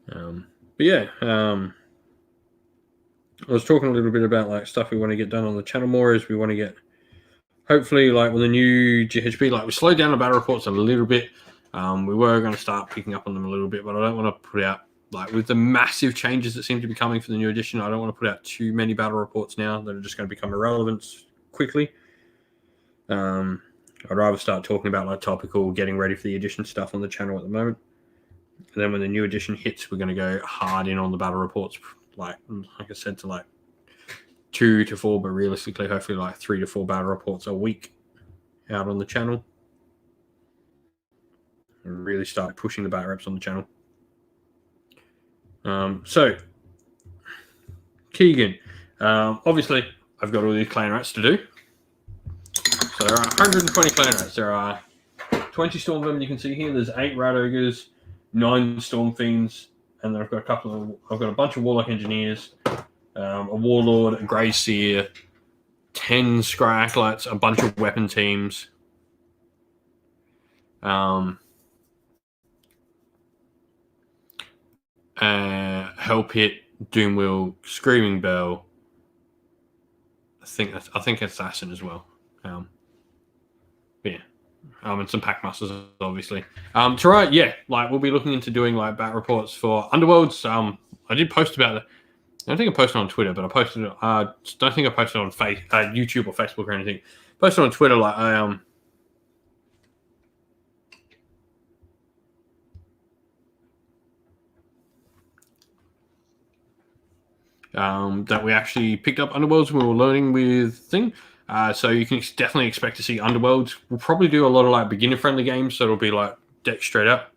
But yeah, I was talking a little bit about like stuff we want to get done on the channel more. Is we want to get, hopefully, like with the new GHB, like we slowed down the battle reports a little bit. We were going to start picking up on them a little bit, but I don't want to put out, like with the massive changes that seem to be coming for the new edition, I don't want to put out too many battle reports now that are just going to become irrelevant quickly. I'd rather start talking about like topical, getting ready for the edition stuff on the channel at the moment. And then when the new edition hits, we're going to go hard in on the battle reports, like I said, to like 2 to 4, but realistically, hopefully like 3 to 4 battle reports a week out on the channel. And really start pushing the battle reps on the channel. So, Keegan, obviously, I've got all these clan rats to do. So there are 120 clan rats. There are 20 storm vermin you can see here. There's 8 rat ogres, 9 storm fiends, and then I've got a bunch of warlock engineers, a warlord, a grey seer, 10 scry acolytes, a bunch of weapon teams. Hell Pit, Doomwheel, Screaming Bell. I think Assassin as well. Yeah. And some Packmasters, obviously. To right, yeah, like we'll be looking into doing like bat reports for Underworlds. I did post about it. I don't think I posted on Twitter, but I posted it. Don't think I posted on YouTube or Facebook or anything. Posted on Twitter like that we actually picked up Underworlds when we were learning with Thing. So you can definitely expect to see Underworlds. We'll probably do a lot of like beginner friendly games, so it'll be like deck straight up.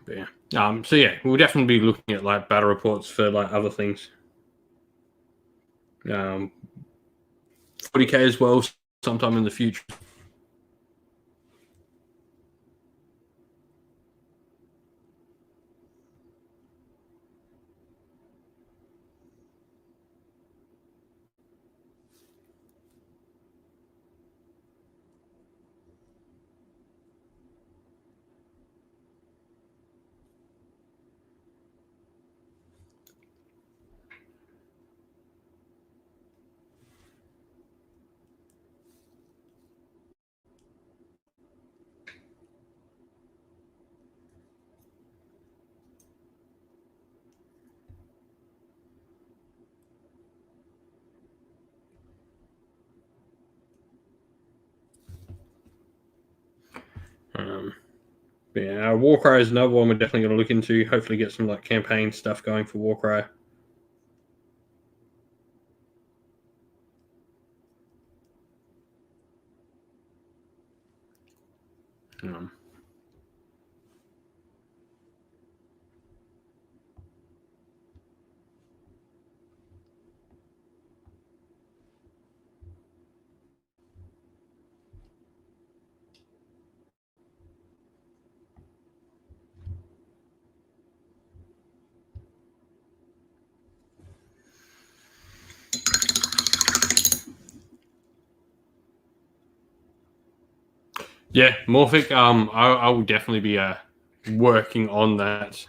But yeah. So yeah, we'll definitely be looking at like battle reports for like other things. 40k as well, sometime in the future. But yeah, Warcry is another one we're definitely going to look into. Hopefully, get some like campaign stuff going for Warcry. Yeah, Morphic. I will definitely be working on that.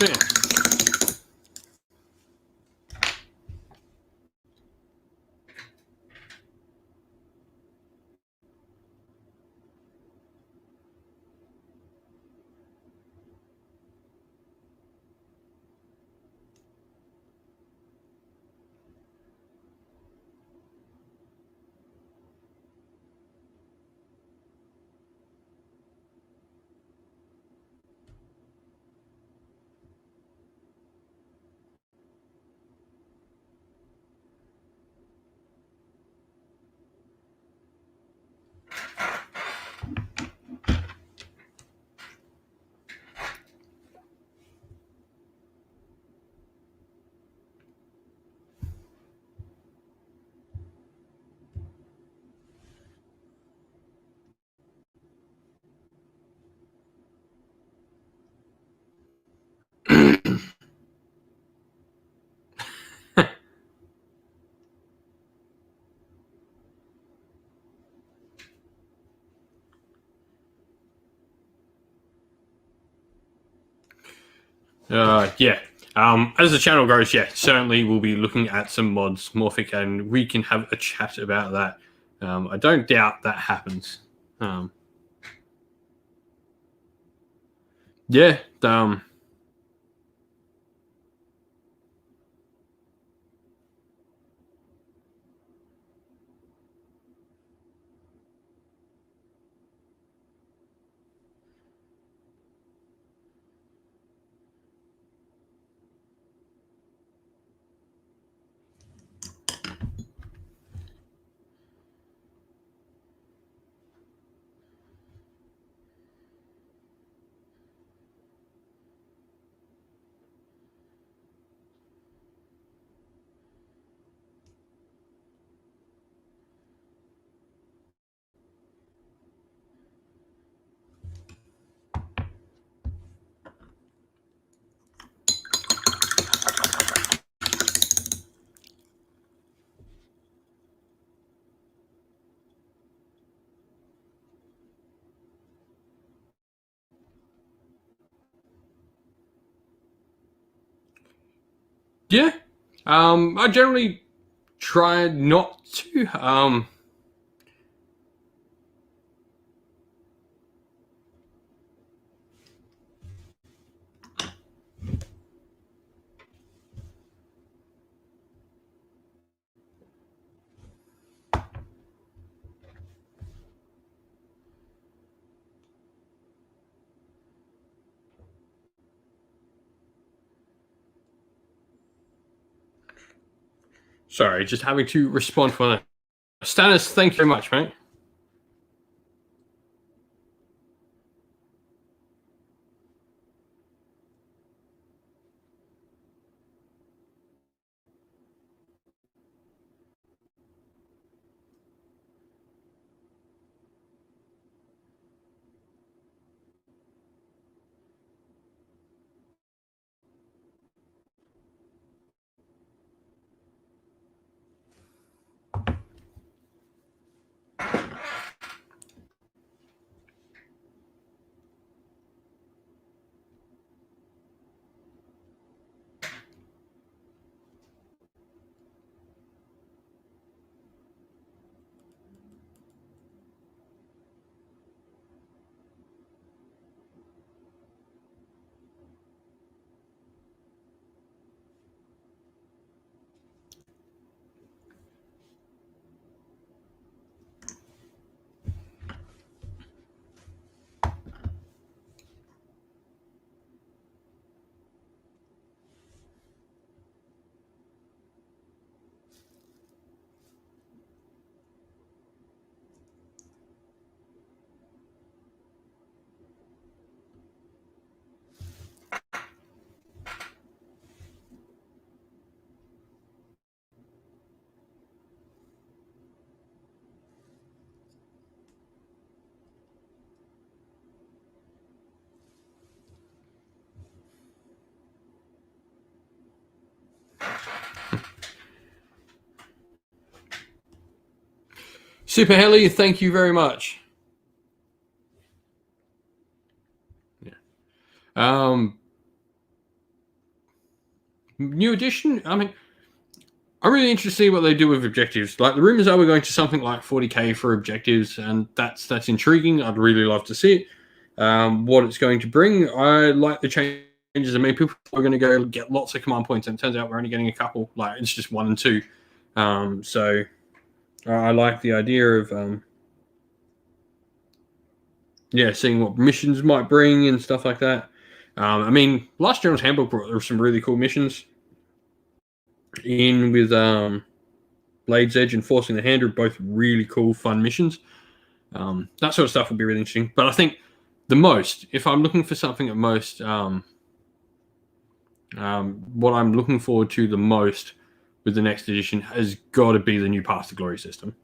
Yeah. Yeah. As the channel grows, yeah, certainly we'll be looking at some mods, Morphic, and we can have a chat about that. I don't doubt that happens. Yeah. Yeah. I generally try not to. Sorry, just having to respond for that. Stannis, thank you very much, mate. Super Heli, thank you very much. Yeah. New edition. I mean, I'm really interested to see what they do with objectives. Like the rumors are we're going to something like 40k for objectives, and that's intriguing. I'd really love to see it. What it's going to bring, I like the changes. I mean, people are going to go get lots of command points, and it turns out we're only getting a couple. Like it's just 1 and 2. So I like the idea of seeing what missions might bring and stuff like that. I mean, last General's Handbook brought there were some really cool missions in with Blade's Edge and Forcing the Hand are both really cool, fun missions. That sort of stuff will be really interesting. But I think the most, if I'm looking for something at most, what I'm looking forward to the most with the next edition has got to be the new Path to Glory system.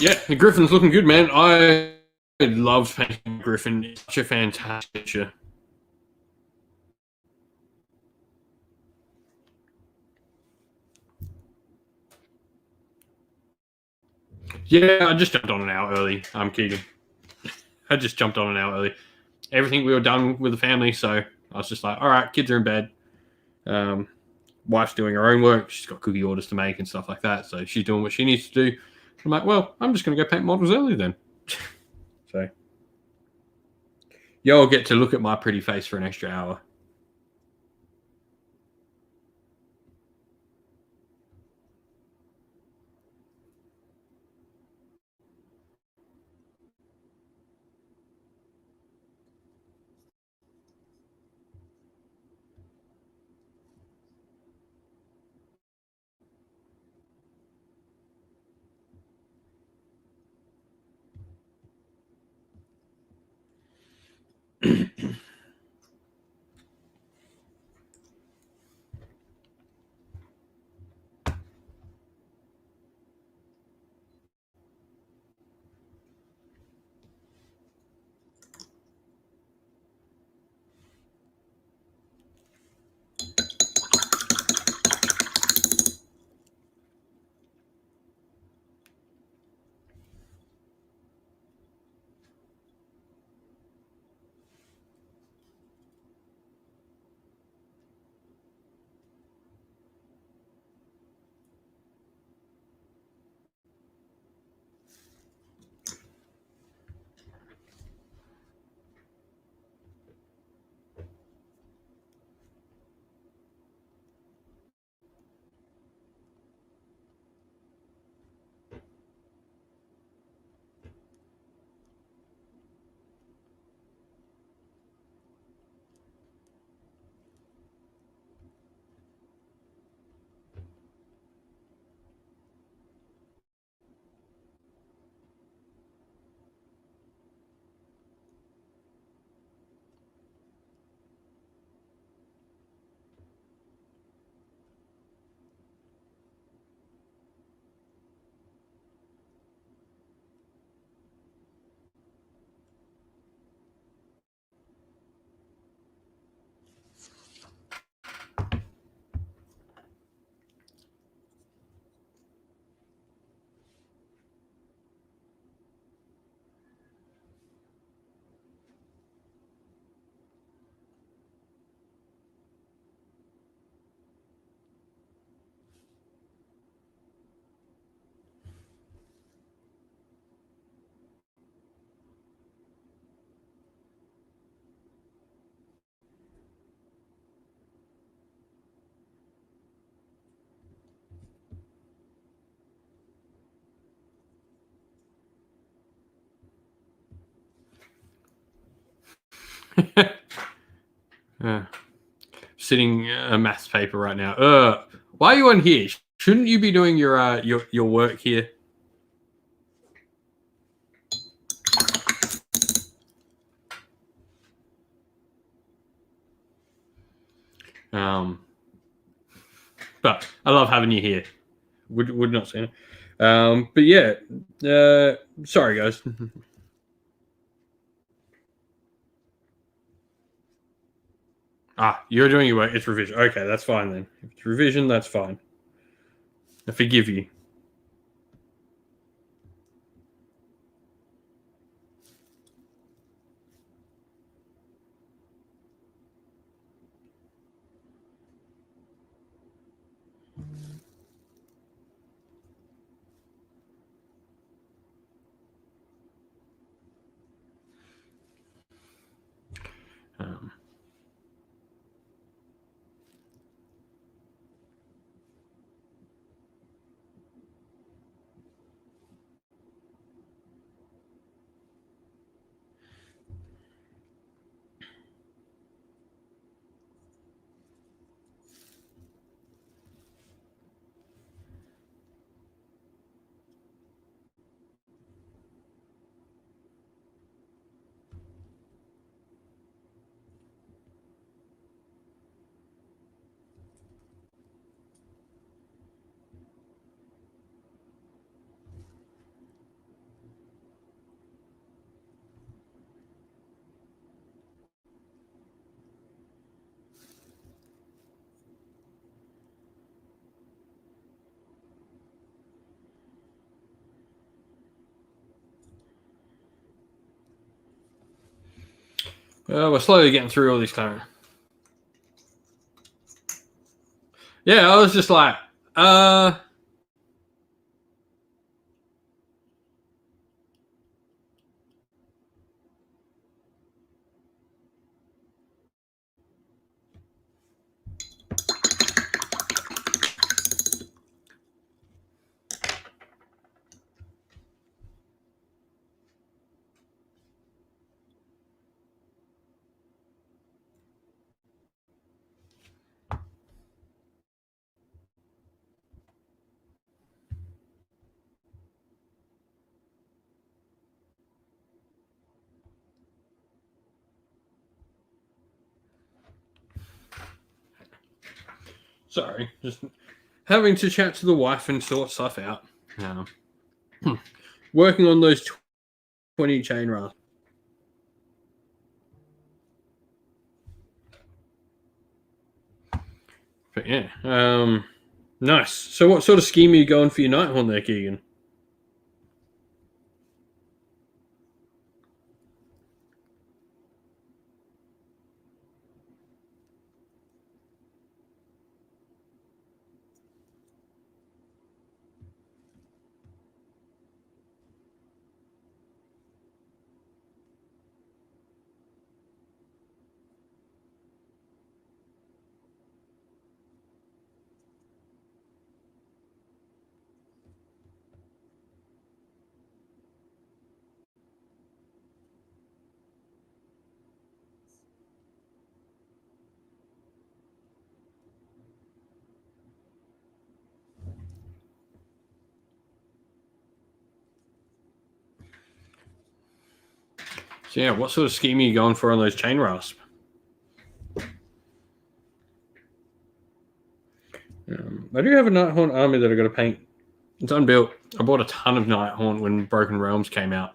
Yeah, the Griffin's looking good, man. I loved painting Griffin. It's such a fantastic picture. Yeah, I just jumped on an hour early. I'm kidding. I just jumped on an hour early. Everything we were done with the family, so I was just like, all right, kids are in bed. Wife's doing her own work. She's got cookie orders to make and stuff like that, so she's doing what she needs to do. I'm like, well, I'm just going to go paint models early then. So y'all get to look at my pretty face for an extra hour. Sitting a maths paper right now. Why are you on here? Shouldn't you be doing your work here? But I love having you here. Would not say it. But yeah, sorry guys. You're doing your work. It's revision. Okay, that's fine then. If it's revision, that's fine. I forgive you. We're slowly getting through all these kind. Yeah, I was just like, sorry, just having to chat to the wife and sort stuff out. Working on those 20 chain rasps. But yeah, nice. So what sort of scheme are you going for your Nighthorn there, Keegan? So yeah, what sort of scheme are you going for on those chain rasps? I do have a Nighthorn army that I got to paint. It's unbuilt. I bought a ton of Nighthorn when Broken Realms came out.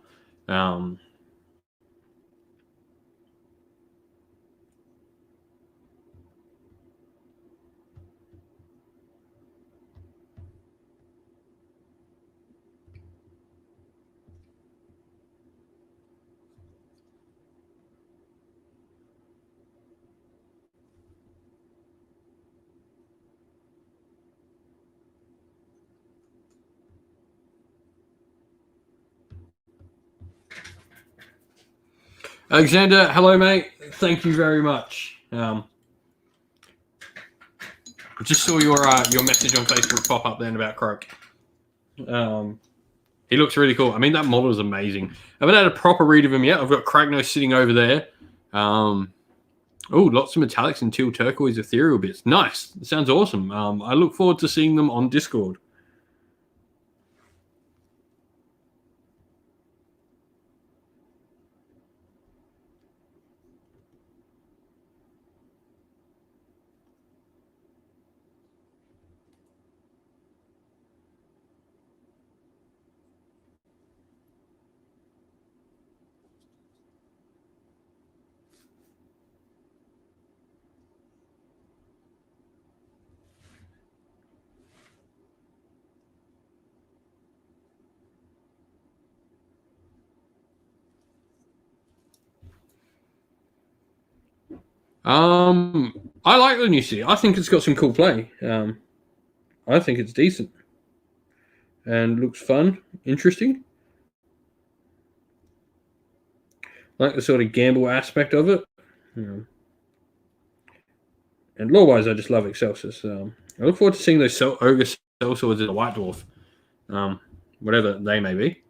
Alexander, hello, mate. Thank you very much. I just saw your message on Facebook pop up then about Croak. He looks really cool. I mean, that model is amazing. I haven't had a proper read of him yet. I've got Kragnos sitting over there. Oh, lots of metallics and teal turquoise ethereal bits. Nice. That sounds awesome. I look forward to seeing them on Discord. I like the new city. I think it's got some cool play. I think it's decent and looks fun, interesting. I like the sort of gamble aspect of it. And lore-wise, I just love Excelsis. I look forward to seeing those ogre cell swords in the White Dwarf, whatever they may be.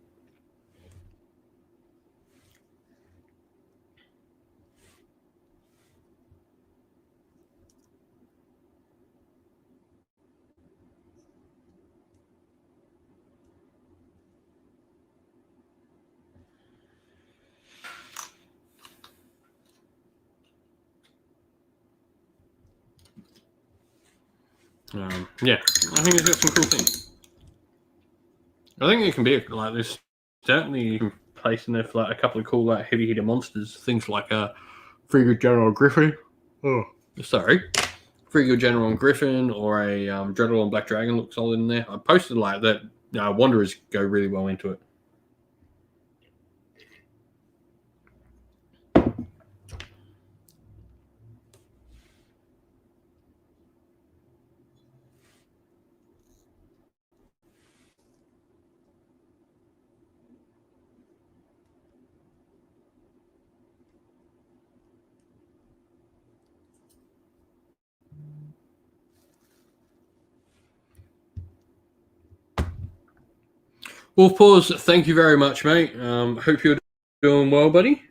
Yeah, I think it's got some cool things. I think it can be like this. Certainly, you can place in there for like a couple of cool like heavy hitter monsters. Things like a Frigate General Griffin. Oh, sorry, Frigate General Griffin or a Dreadlord Black Dragon look solid in there. I posted like that. Wanderers go really well into it. Wolf Paws, thank you very much, mate. Hope you're doing well, buddy.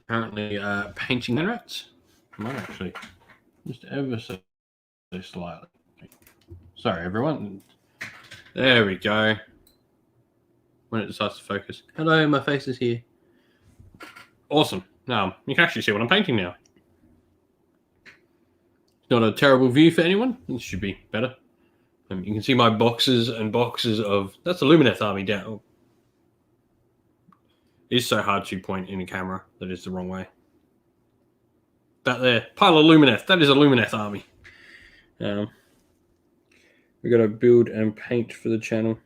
Currently painting the rats. I might actually just ever so slightly. Sorry, everyone. There we go. When it decides to focus. Hello, my face is here. Awesome. Now, you can actually see what I'm painting now. Not a terrible view for anyone. It should be better. You can see my boxes and boxes of... That's a Lumineth army down. It's so hard to point in a camera that is the wrong way. That there. Pile of Lumineth. That is a Lumineth army. We got to build and paint for the channel.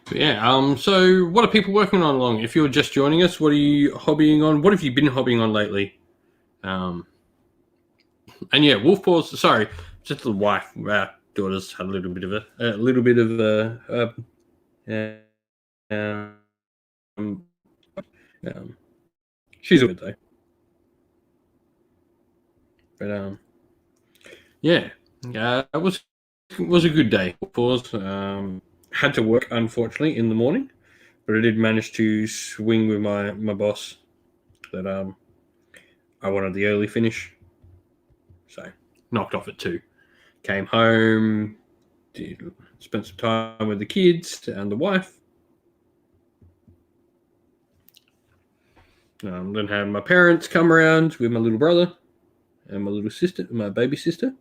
But yeah, so what are people working on along? If you're just joining us, what are you hobbying on? What have you been hobbying on lately? And yeah, wolf paws. Sorry, just the wife. Our daughter's had a little bit of um, um, she's a good though. But yeah, it was a good day. Pause. Had to work unfortunately in the morning, but I did manage to swing with my boss that I wanted the early finish, so knocked off at 2. Came home, spent some time with the kids and the wife. Then had my parents come around with my little brother and my little sister, my baby sister.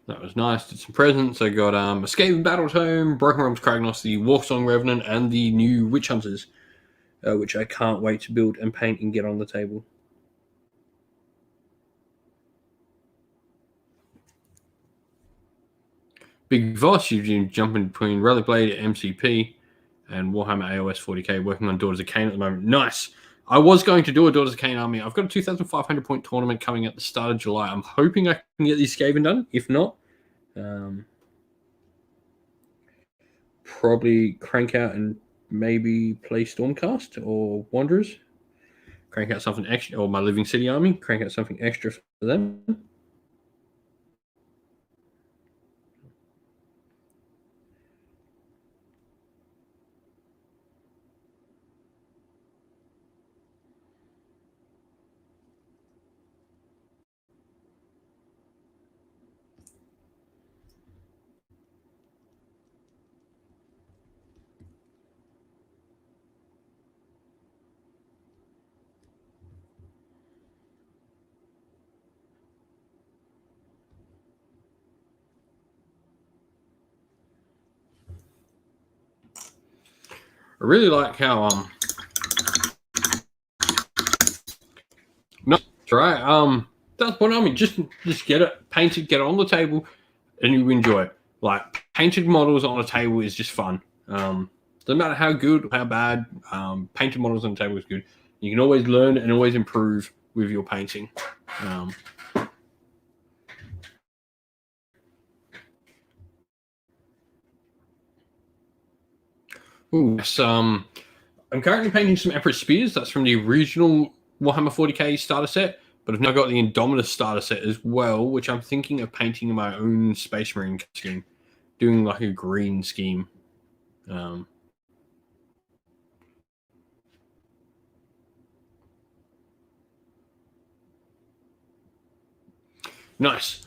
That was nice. Did some presents. I got Escape and Battle Tome, Broken Realms Kragnos, the Warsong Revenant, and the new Witch Hunters, which I can't wait to build and paint and get on the table. Big Voss, you're jumping between Relic Blade, MCP, and Warhammer AOS 40k, working on Daughters of Cain at the moment. Nice. I was going to do a Daughters of Cain army. I've got a 2,500 point tournament coming at the start of July. I'm hoping I can get these Skaven done. If not, probably crank out and maybe play Stormcast or Wanderers. Crank out something extra, or my Living City army. Crank out something extra for them. I really like how no, try that's one army. Just get it painted, get it on the table, and you enjoy it. Like painted models on a table is just fun. Doesn't matter how good or how bad. Painted models on the table is good. You can always learn and always improve with your painting. Yes, I'm currently painting some Emperor Spears. That's from the original Warhammer 40k starter set, but I've now got the Indominus starter set as well, which I'm thinking of painting in my own Space Marine scheme, doing like a green scheme. Nice.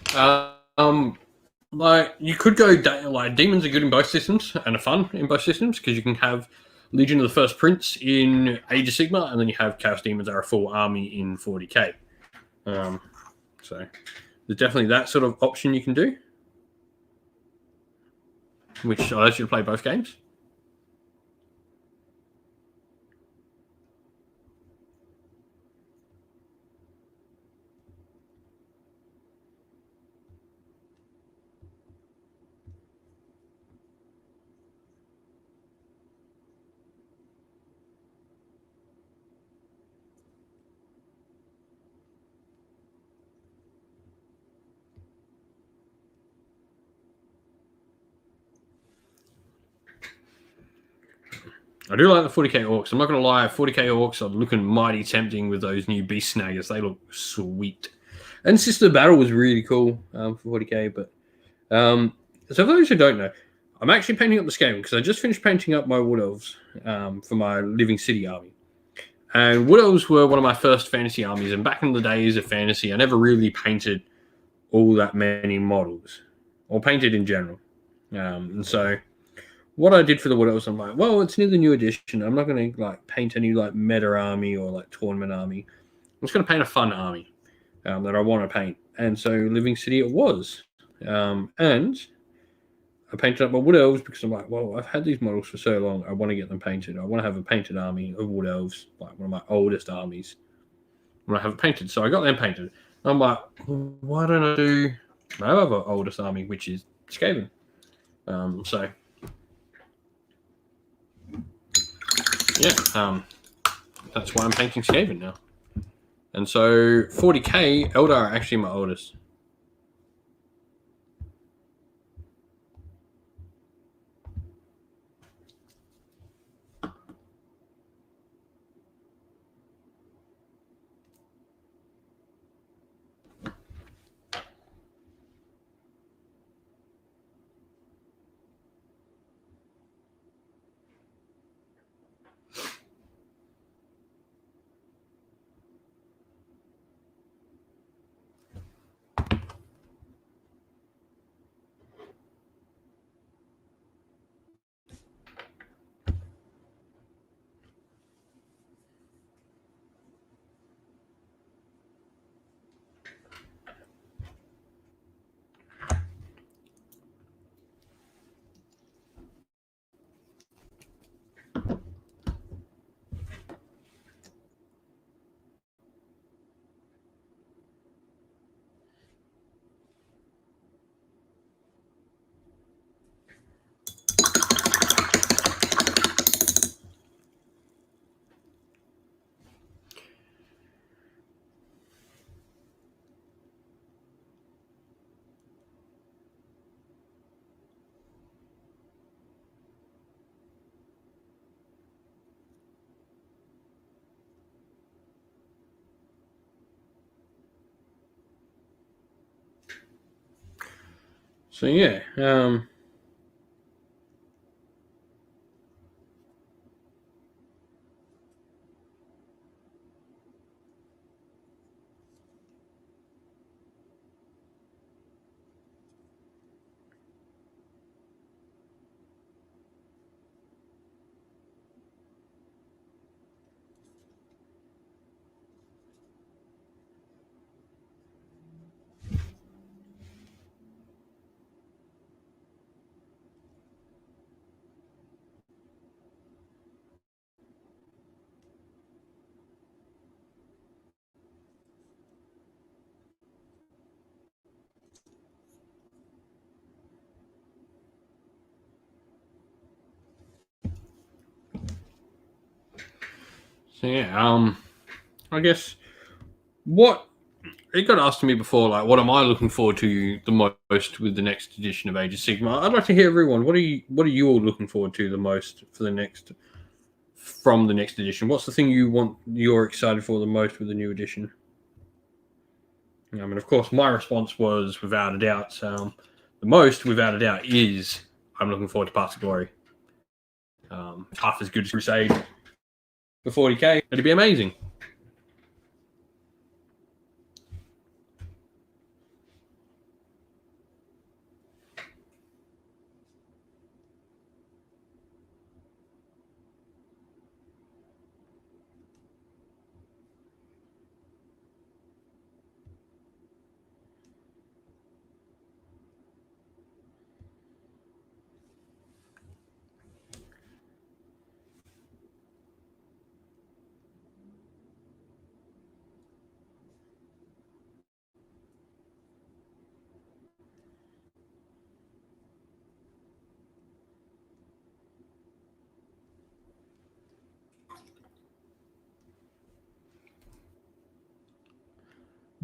Like you could go like demons are good in both systems and are fun in both systems because you can have Legion of the First Prince in Age of Sigmar, and then you have Chaos Demons are a full army in 40k. So there's definitely that sort of option you can do, which allows you to play both games. I do like the 40k orcs. I'm not going to lie, 40k orcs are looking mighty tempting with those new beast snaggers. They look sweet. And Sister Battle was really cool for 40k. But so for those who don't know, I'm actually painting up the scale because I just finished painting up my Wood Elves for my Living City army. And Wood Elves were one of my first fantasy armies. And back in the days of fantasy, I never really painted all that many models or painted in general. And so what I did for the Wood Elves, I'm like, well, it's near the new edition. I'm not going to like paint any like meta army or like tournament army. I'm just going to paint a fun army that I want to paint. And so Living City it was. And I painted up my Wood Elves because I'm like, well, I've had these models for so long. I want to get them painted. I want to have a painted army of Wood Elves, like one of my oldest armies. When I have it painted. So I got them painted. I'm like, why don't I do my other oldest army, which is Skaven? So yeah, that's why I'm painting Skaven now. And so 40k, Eldar are actually my oldest. So yeah, I guess what it got asked to me before, like, what am I looking forward to the most with the next edition of Age of Sigmar? I'd like to hear everyone. What are you all looking forward to the most for the next from the next edition? What's the thing you're excited for the most with the new edition? I mean, of course, my response was without a doubt. The most, without a doubt, is I'm looking forward to Paths of Glory. Half as good as Crusade for 40k. It'd be amazing.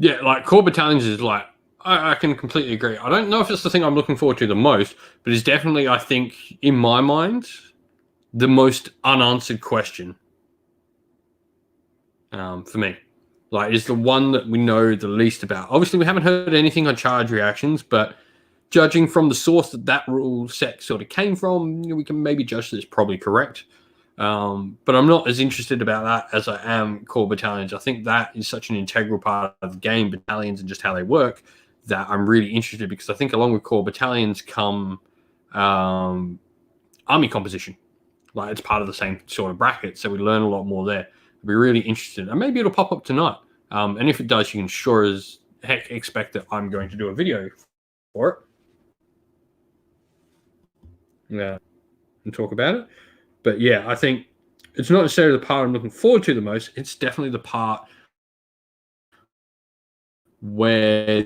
Yeah, like core battalions is like I can completely agree. I don't know if it's the thing I'm looking forward to the most, but it's definitely, I think, in my mind, the most unanswered question for me. Like, it's the one that we know the least about. Obviously, we haven't heard anything on charge reactions, but judging from the source that rule set sort of came from, we can maybe judge that it's probably correct. But I'm not as interested about that as I am core battalions. I think that is such an integral part of the game, battalions and just how they work, that I'm really interested, because I think along with core battalions come army composition. Like, it's part of the same sort of bracket, so we learn a lot more there. I'd be really interested, and maybe it'll pop up tonight. And if it does, you can sure as heck expect that I'm going to do a video for it. Yeah, and talk about it. But yeah, I think it's not necessarily the part I'm looking forward to the most. It's definitely the part where,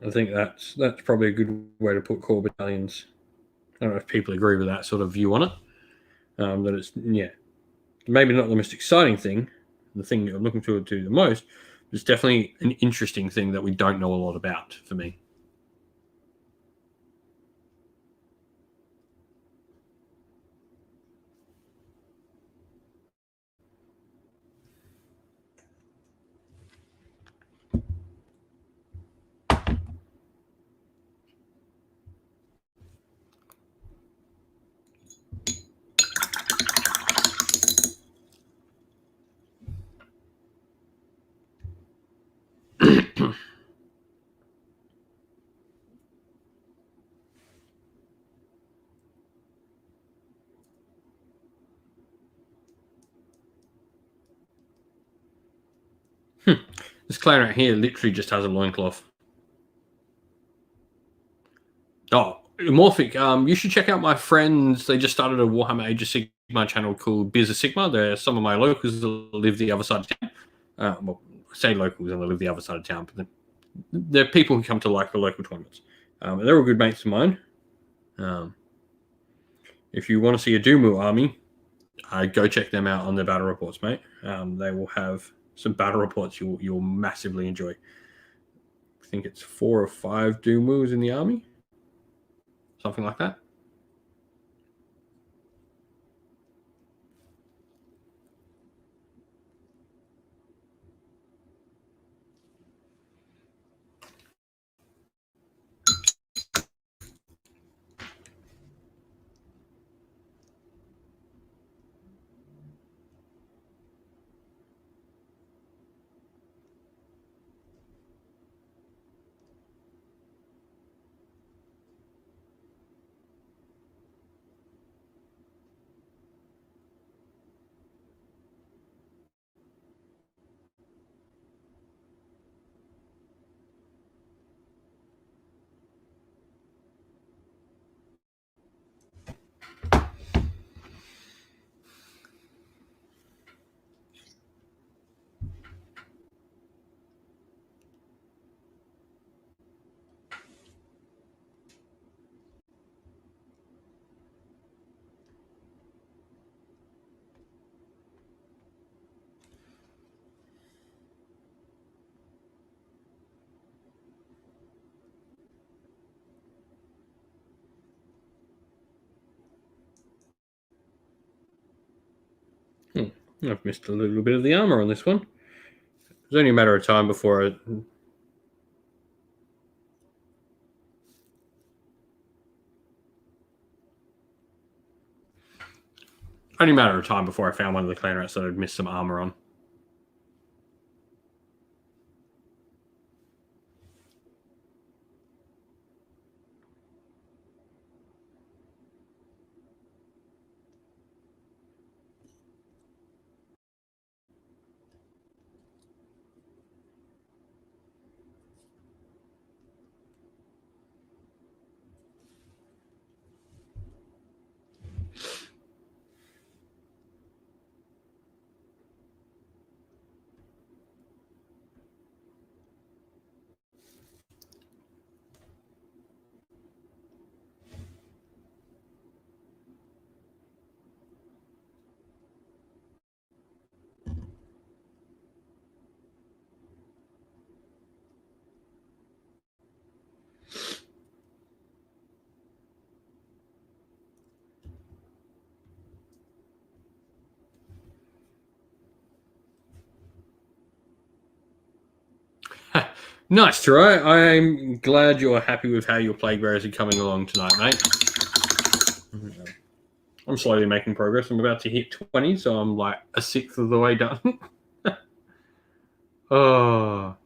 I think that's probably a good way to put core battalions. I don't know if people agree with that sort of view on it. That it's, yeah, maybe not the most exciting thing, the thing that I'm looking forward to the most, but it's definitely an interesting thing that we don't know a lot about for me. This clan right here literally just has a loincloth. Oh, Morphic, you should check out my friends. They just started a Warhammer Age of Sigma channel called Beers of Sigma. They're some of my locals that live the other side of town. Well, I say locals and they live the other side of town, but they're people who come to like the local tournaments. They're all good mates of mine. If you want to see a Doomu army, go check them out on their battle reports, mate. They will have some battle reports you'll massively enjoy. I think it's 4 or 5 Doomus in the army, something like that. I've missed a little bit of the armor on this one. It's only a matter of time before I... Only a matter of time before I found one of the clan rats that I'd missed some armor on. Nice, Troy. I'm glad you're happy with how your plague bearers are coming along tonight, mate. I'm slowly making progress. I'm about to hit 20, so I'm like a sixth of the way done. Oh.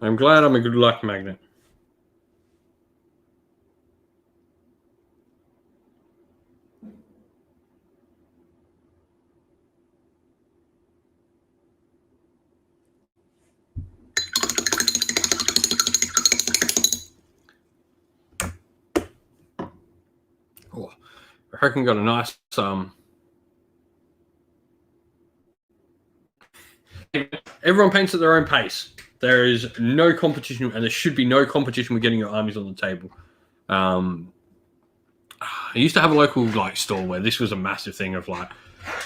I'm glad I'm a good luck magnet. Oh, I reckon got a nice everyone paints at their own pace. There is no competition, and there should be no competition with getting your armies on the table. I used to have a local store where this was a massive thing of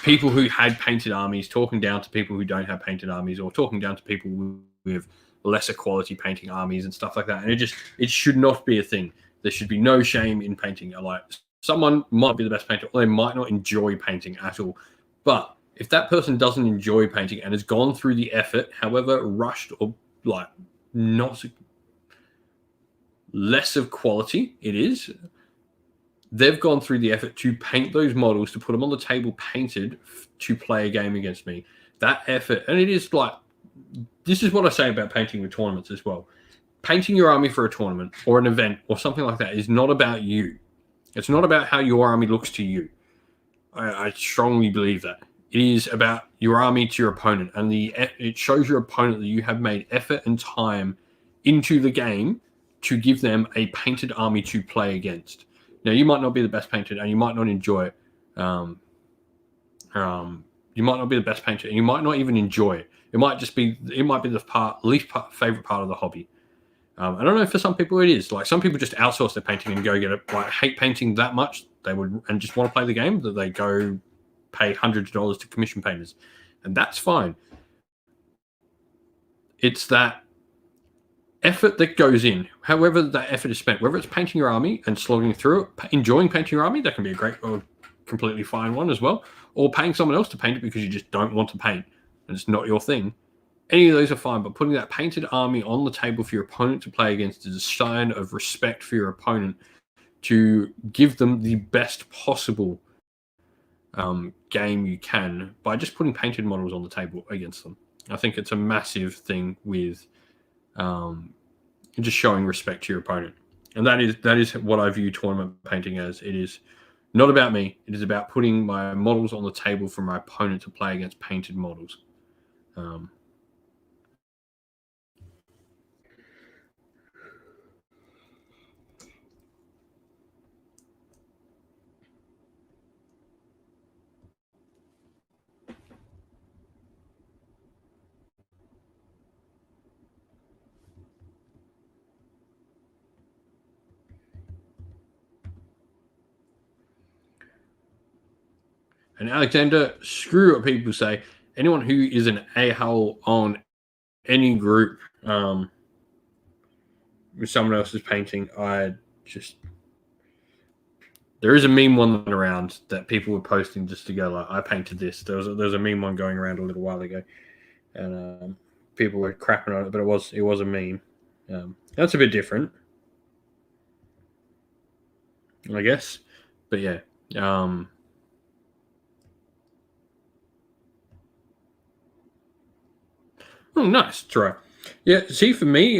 people who had painted armies talking down to people who don't have painted armies, or talking down to people with lesser quality painting armies and stuff like that. And it should not be a thing. There should be no shame in painting. Someone might be the best painter, or they might not enjoy painting at all. But if that person doesn't enjoy painting and has gone through the effort, however rushed or not less of quality it is, they've gone through the effort to paint those models, to put them on the table painted to play a game against me. That effort, and it is this is what I say about painting with tournaments as well. Painting your army for a tournament or an event or something like that is not about you. It's not about how your army looks to you. I strongly believe that. It is about your army to your opponent, and it shows your opponent that you have made effort and time into the game to give them a painted army to play against. Now, you might not be the best painter, and you might not enjoy it. You might not be the best painter, and you might not even enjoy it. It might be the least favorite part of the hobby. I don't know, for some people it is. Some people just outsource their painting and go get it. Hate painting that much, and just want to play the game, that they go pay hundreds of dollars to commission painters, and that's fine. It's that effort that goes in, however that effort is spent, whether it's painting your army and slogging through it, enjoying painting your army, that can be a great or completely fine one as well, or paying someone else to paint it because you just don't want to paint and it's not your thing. Any of those are fine, but putting that painted army on the table for your opponent to play against is a sign of respect for your opponent, to give them the best possible game you can by just putting painted models on the table against them. I think it's a massive thing with just showing respect to your opponent, and that is what I view tournament painting as. It is not about me. It is about putting my models on the table for my opponent to play against painted models. And Alexander, screw what people say. Anyone who is an a-hole on any group with someone else's painting, there is a meme one around that people were posting just to go I painted this. There was a meme one going around a little while ago, and people were crapping on it, but it was a meme. That's a bit different, I guess. But yeah. Oh, nice. Try. Yeah. See, for me,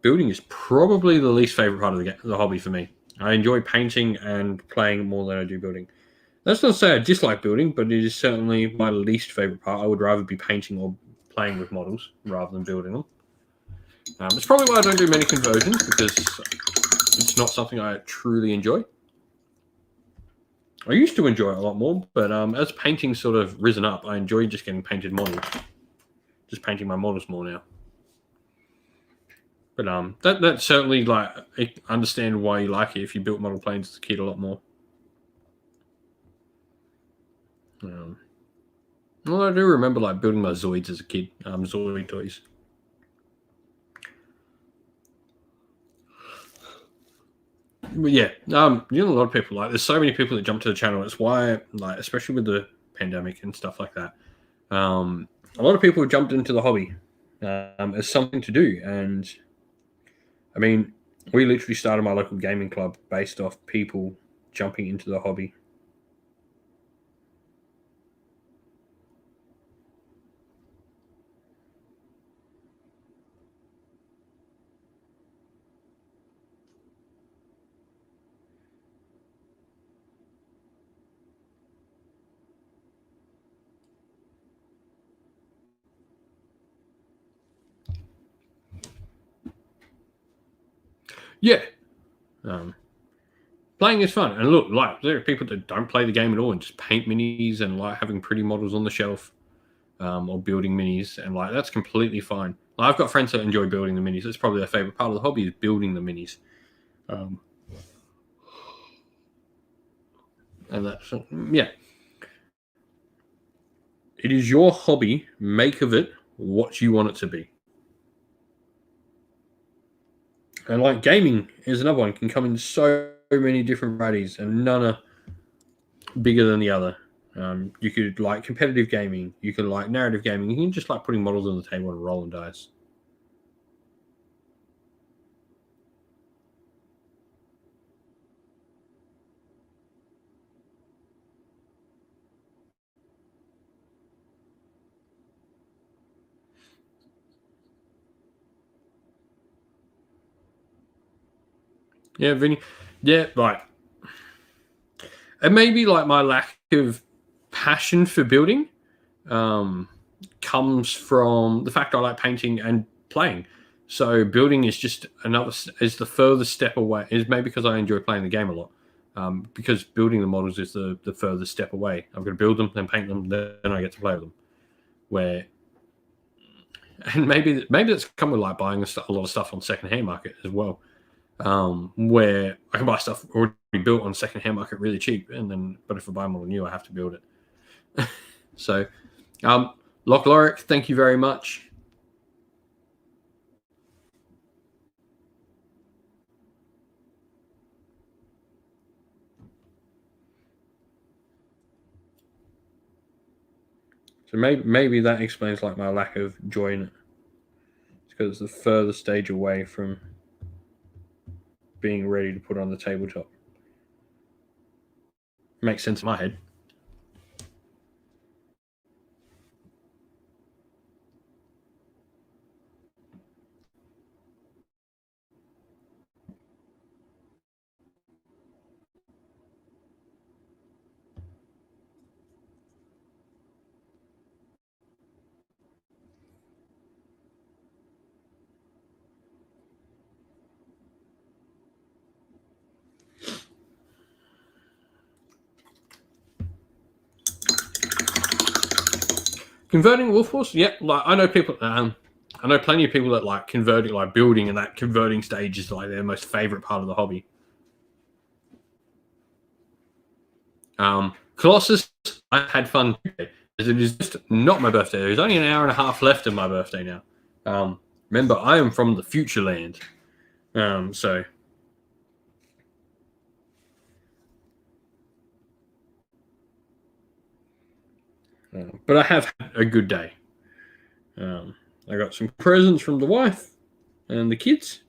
building is probably the least favorite part of the hobby for me. I enjoy painting and playing more than I do building. That's not to say I dislike building, but it is certainly my least favorite part. I would rather be painting or playing with models rather than building them. It's probably why I don't do many conversions, because it's not something I truly enjoy. I used to enjoy it a lot more, but as painting sort of risen up, I enjoy just getting painted models. Just painting my models more now. But that's certainly I understand why you like it if you built model planes as a kid a lot more. Well, I do remember building my Zoids as a kid, Zoid toys. But yeah, a lot of people there's so many people that jump to the channel. It's why especially with the pandemic and stuff like that, a lot of people have jumped into the hobby as something to do. And I mean, we literally started my local gaming club based off people jumping into the hobby. Yeah. playing is fun. And look, like there are people that don't play the game at all and just paint minis and like having pretty models on the shelf, or building minis, and like that's completely fine. Like, I've got friends that enjoy building the minis. It's probably their favorite part of the hobby is building the minis. And that's yeah. It is your hobby. Make of it what you want it to be. And like gaming is another one. Can come in so many different varieties, and none are bigger than the other. You could like competitive gaming. You can like narrative gaming. You can just like putting models on the table and rolling dice. Yeah, Vinny. Yeah, right. And maybe like my lack of passion for building comes from the fact I like painting and playing. So building is just is the furthest step away. Is maybe because I enjoy playing the game a lot. Because building the models is the furthest step away. I'm going to build them, then paint them, then I get to play with them. Where, and maybe that's come with like buying a lot of stuff on secondhand market as well. Where I can buy stuff already built on secondhand market really cheap, but if I buy more new, I have to build it. So, Loch Lorick, thank you very much. So maybe that explains like my lack of joy in it. It's because it's the further stage away from being ready to put on the tabletop. Makes sense in my head. Converting Wolf Force, yeah. Like I know people. I know plenty of people that like converting, like building, and that converting stage is like their most favorite part of the hobby. Colossus, I had fun today. It is just not my birthday. There's only an hour and a half left of my birthday now. Remember, I am from the future land. So but I have had a good day. I got some presents from the wife and the kids.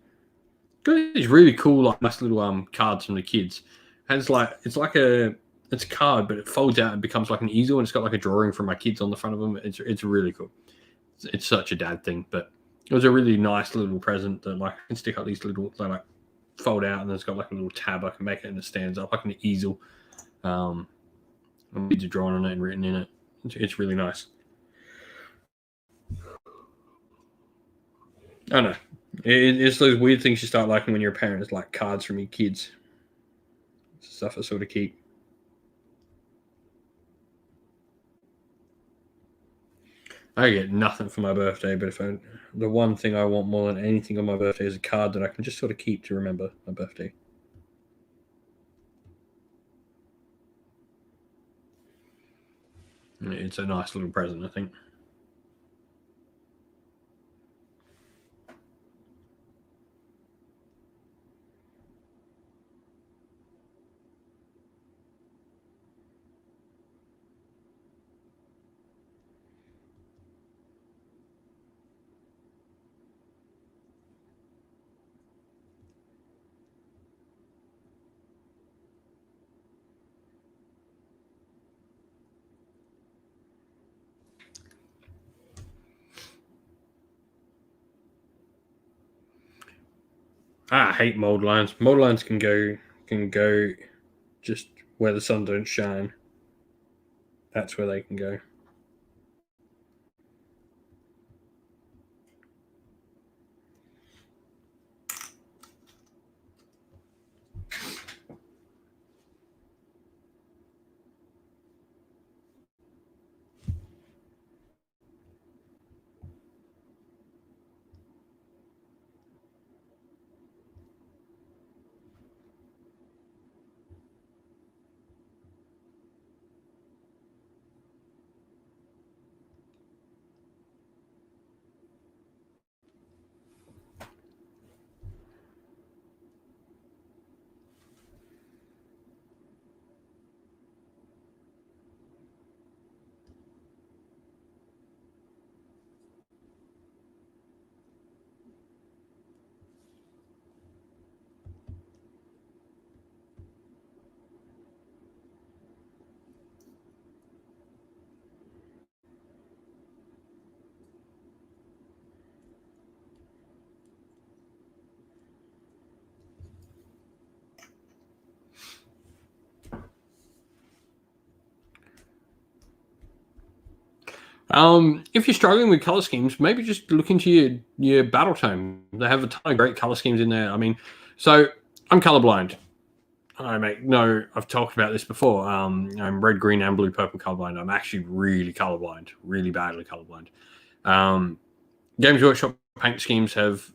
Got these really cool, like nice little cards from the kids. And it's a card, but it folds out and becomes like an easel, and it's got like a drawing from my kids on the front of them. It's really cool. It's such a dad thing, but it was a really nice little present that like I can stick up these little, they like fold out, and it's got like a little tab I can make it, and it stands up like an easel. And kids are drawn on it and written in it. It's really nice. I know. It's those weird things you start liking when you're a parent. It's like cards from your kids. Stuff I sort of keep. I get nothing for my birthday, but the one thing I want more than anything on my birthday is a card that I can just sort of keep to remember my birthday. It's a nice little present, I think. I hate mold lines. Mold lines can go just where the sun don't shine. That's where they can go. If you're struggling with color schemes, maybe just look into your battle tome. They have a ton of great color schemes in there. I mean, so I'm colorblind. I've talked about this before. I'm red, green, and blue, purple colorblind. I'm actually really colorblind, really badly colorblind. Games Workshop paint schemes have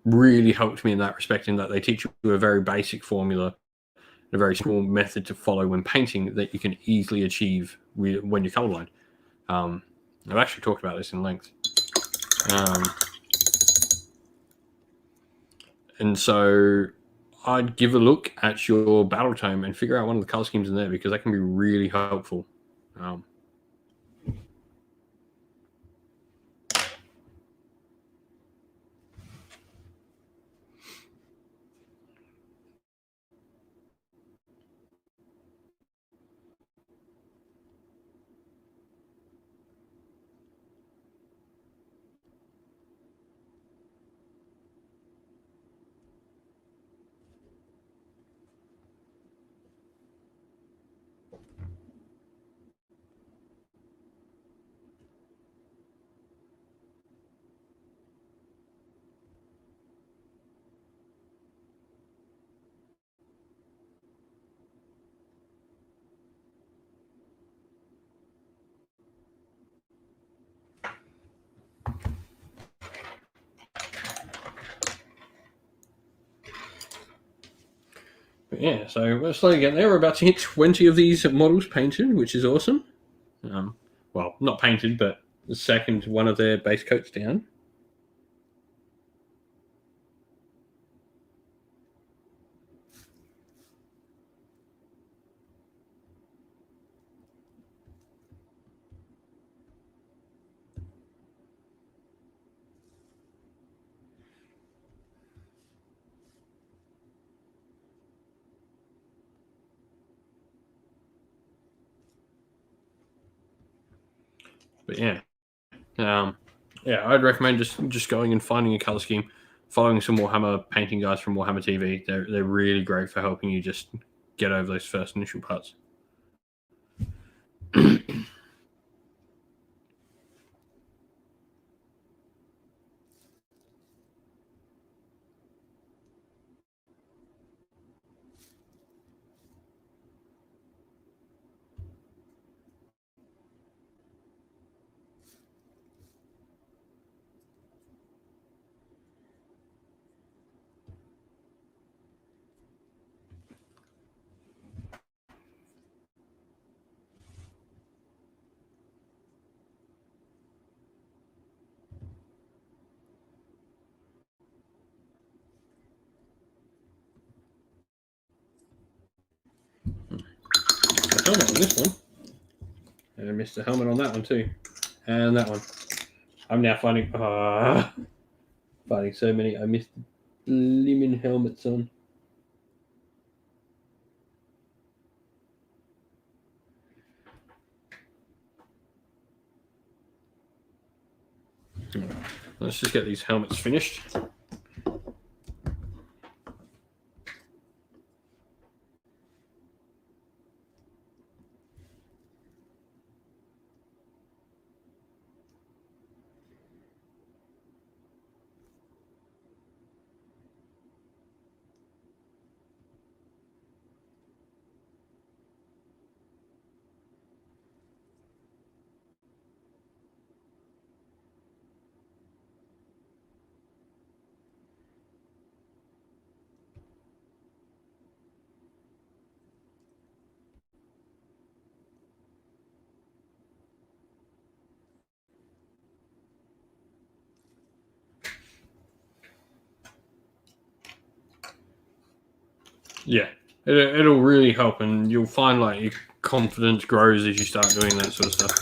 really helped me in that respect, in that they teach you a very basic formula, a very small method to follow when painting that you can easily achieve when you're colorblind. I've actually talked about this in length. And so I'd give a look at your battle tome and figure out one of the color schemes in there, because that can be really helpful. But yeah, so we're slowly getting there. We're about to hit 20 of these models painted, which is awesome. Well, not painted, but the second one of their base coats down. But yeah, I'd recommend just going and finding a color scheme, following some Warhammer painting guys from Warhammer TV. They're really great for helping you just get over those first initial parts. Helmet on this one. And I missed a helmet on that one too. And that one. I'm now finding so many. I missed lemon helmets on. Let's just get these helmets finished. Yeah, it'll really help, and you'll find like your confidence grows as you start doing that sort of stuff.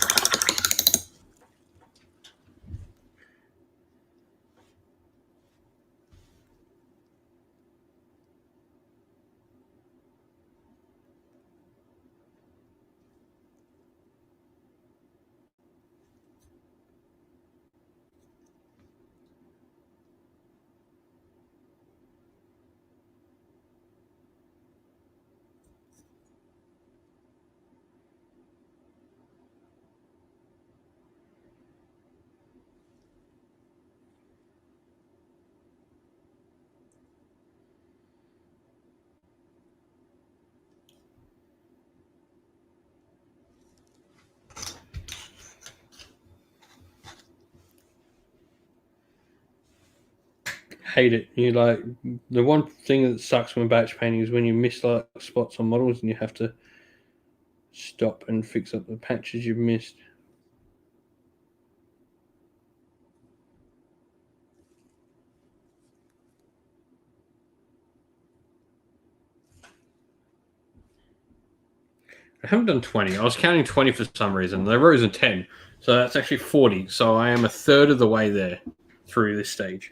hate it. You like the one thing that sucks when batch painting is when you miss like spots on models and you have to stop and fix up the patches you've missed. I haven't done 20. I was counting 20 for some reason. They rose in 10. So that's actually 40. So I am a third of the way there through this stage.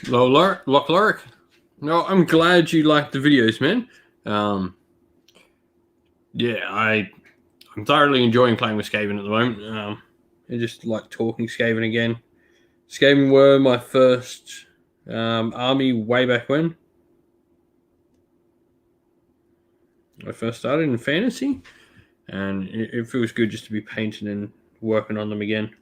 Lockloric. No, I'm glad you like the videos, man. Yeah, I'm thoroughly enjoying playing with Skaven at the moment. I just like talking Skaven again. Skaven were my first army way back when. I first started in fantasy, and it feels good just to be painting and working on them again.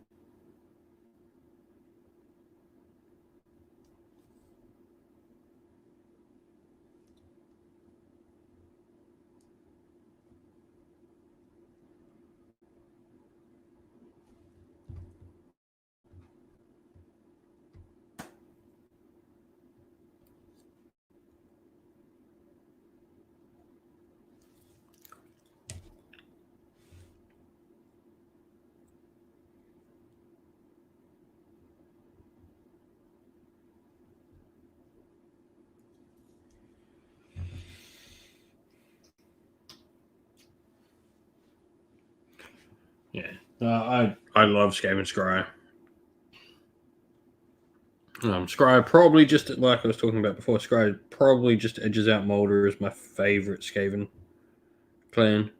Yeah, I love Skaven Scryer. Scryer probably just like I was talking about before. Scryer probably just edges out Molder as my favorite Skaven clan.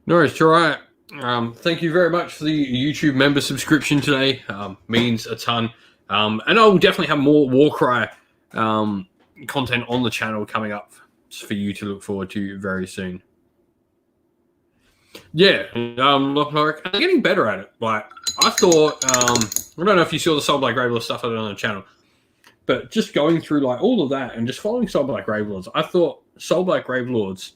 No, it's all right. Thank you very much for the YouTube member subscription today. Means a ton. And I will definitely have more Warcry content on the channel coming up for you to look forward to very soon. Yeah, like, I'm getting better at it. Like, I thought, I don't know if you saw the Soul Black Gravelord stuff I did on the channel, but just going through like all of that and just following Soul Black Gravelords, I thought Soul Black Gravelords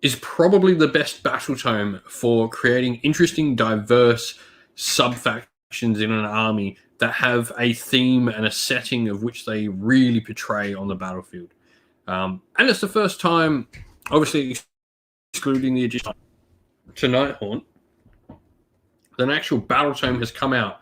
is probably the best battle tome for creating interesting, diverse sub-factions in an army that have a theme and a setting of which they really portray on the battlefield. And it's the first time, obviously excluding the Egyptian to Nighthaunt, an actual battle tome has come out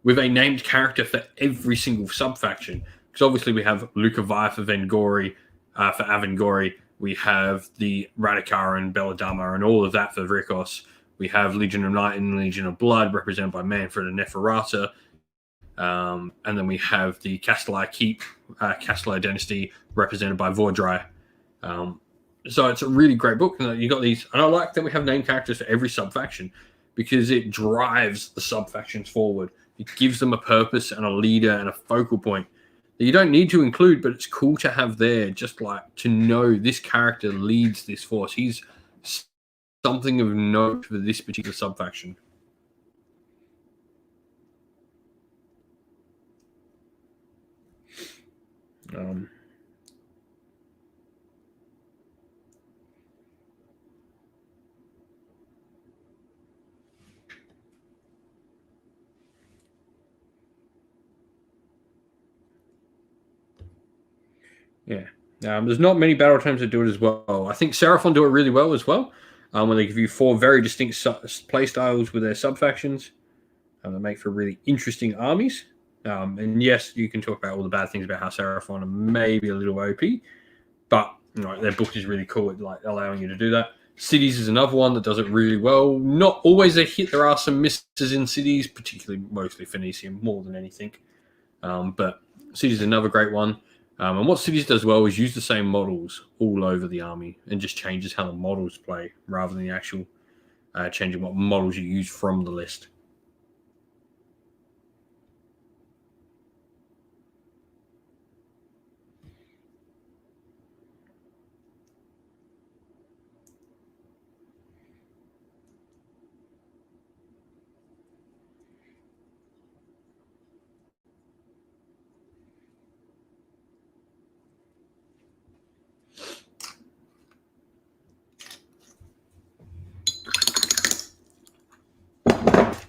with a named character for every single sub-faction. Because obviously we have Lucavi for Vengori, for Avengori. We have the Radikara and Belladama and all of that for Vrykos. We have Legion of Night and Legion of Blood, represented by Manfred and Neferata. And then we have the Castellar Keep, Castellar Dynasty, represented by Vordry. So it's a really great book. And you got these, and I like that we have named characters for every sub-faction because it drives the sub-factions forward. It gives them a purpose and a leader and a focal point that you don't need to include, but it's cool to have there, just like to know this character leads this force. He's something of note for this particular sub-faction. Yeah. There's not many battle tomes that do it as well. I think Seraphon do it really well as well, when they give you 4 very distinct play styles with their sub-factions. They make for really interesting armies. And yes, you can talk about all the bad things about how Seraphon are maybe a little OP, but their book is really cool at like allowing you to do that. Cities is another one that does it really well. Not always a hit. There are some misses in Cities, particularly mostly Phoenician more than anything. But Cities is another great one. And what Cities does well is use the same models all over the army and just changes how the models play rather than the actual changing what models you use from the list.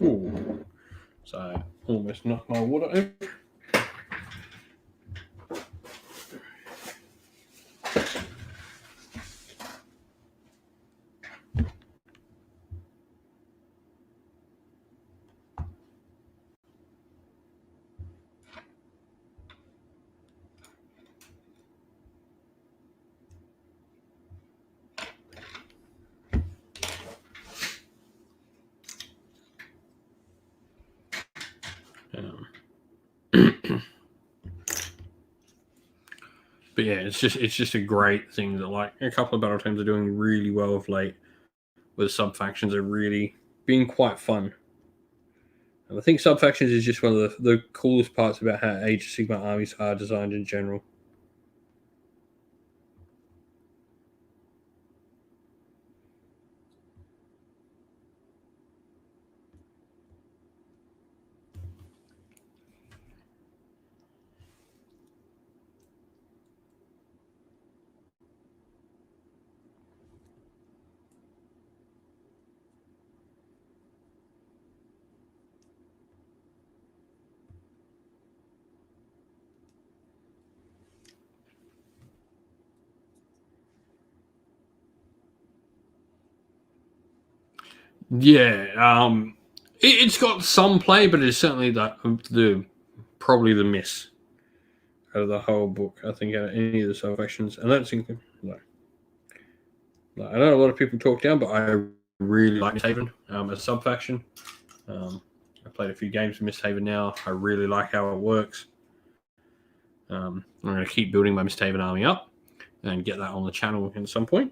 Ooh. So I almost knocked my water over. But yeah, it's just a great thing that like a couple of battle tomes are doing really well of late, with sub factions are really being quite fun. And I think sub factions is just one of the coolest parts about how Age of Sigmar armies are designed in general. Yeah, it's got some play, but it's certainly probably the miss out of the whole book. I think out of any of the sub factions, and that's no. I know a lot of people talk down, but I really like Misthaven as a sub faction. I played a few games with Misthaven now. I really like how it works. I'm going to keep building my Misthaven army up and get that on the channel at some point.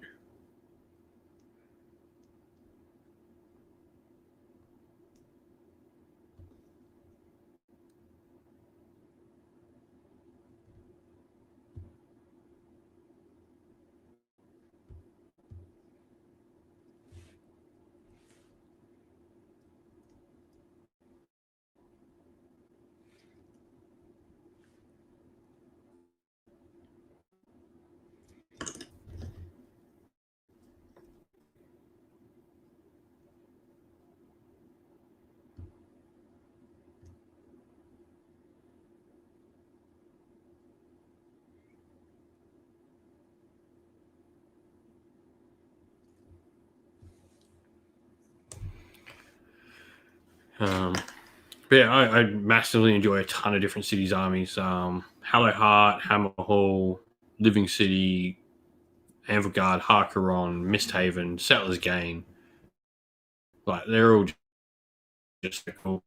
But yeah, I massively enjoy a ton of different cities' armies. Hallow Heart, Hammer Hall, Living City, Anvilgard, Harkeron, Misthaven, Settlers Gain. Like, they're all just cool.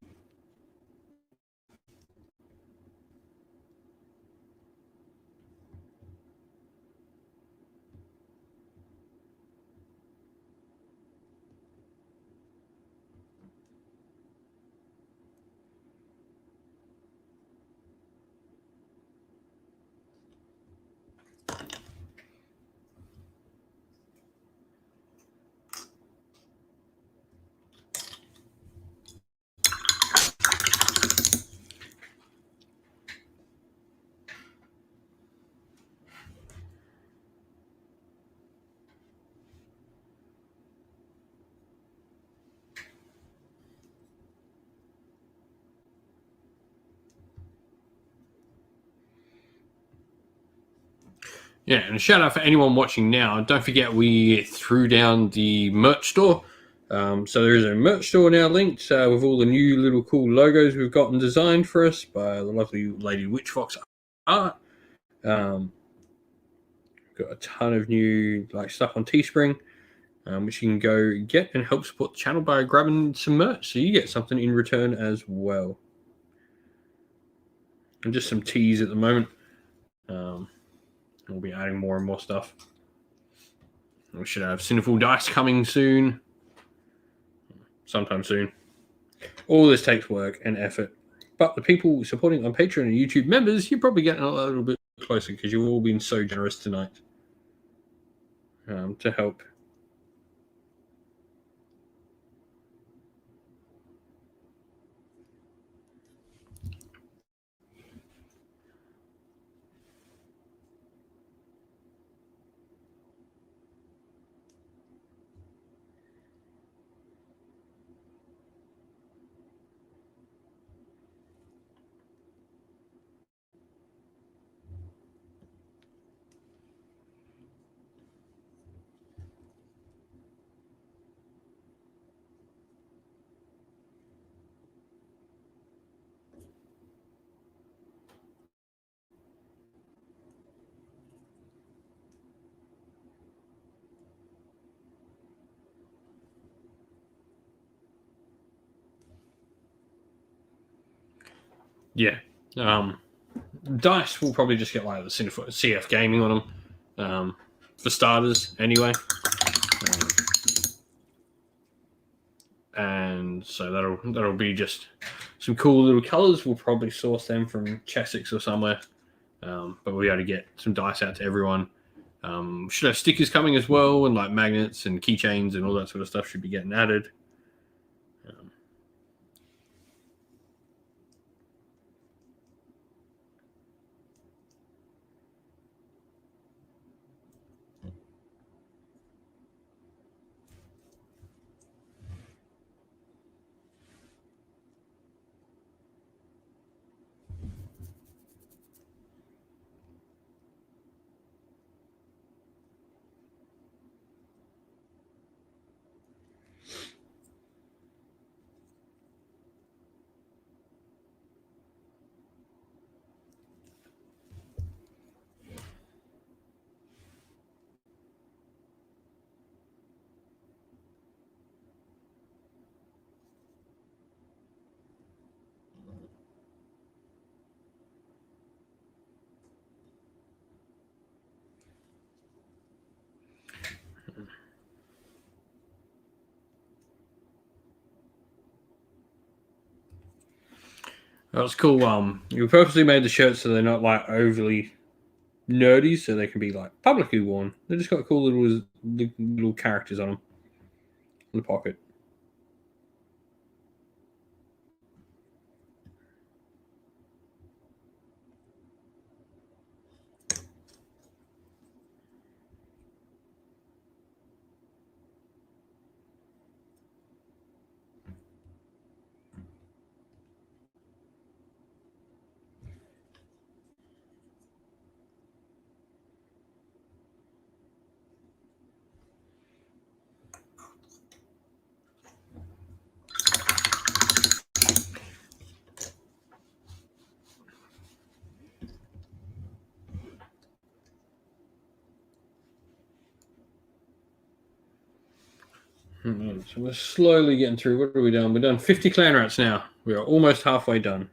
Yeah, and a shout out for anyone watching now. Don't forget we threw down the merch store. So there is a merch store now linked with all the new little cool logos we've gotten designed for us by the lovely lady Witchfox Art. Got a ton of new stuff on Teespring, which you can go get and help support the channel by grabbing some merch, so you get something in return as well. And just some teas at the moment. We'll be adding more and more stuff. We should have Sinful Dice coming soon. Sometime soon. All this takes work and effort. But the people supporting on Patreon and YouTube members, you're probably getting a little bit closer because you've all been so generous tonight to help. Yeah. Dice will probably just get like the CF Gaming on them, for starters, anyway. And so that'll be just some cool little colors. We'll probably source them from Chessex or somewhere, but we'll be able to get some dice out to everyone. Should have stickers coming as well, and like magnets and keychains and all that sort of stuff should be getting added. That was cool. You purposely made the shirts so they're not like overly nerdy, so they can be like publicly worn. They just got cool little characters on them in the pocket. So we're slowly getting through. What are we doing? We're done 50 clan rats now. We are almost halfway done.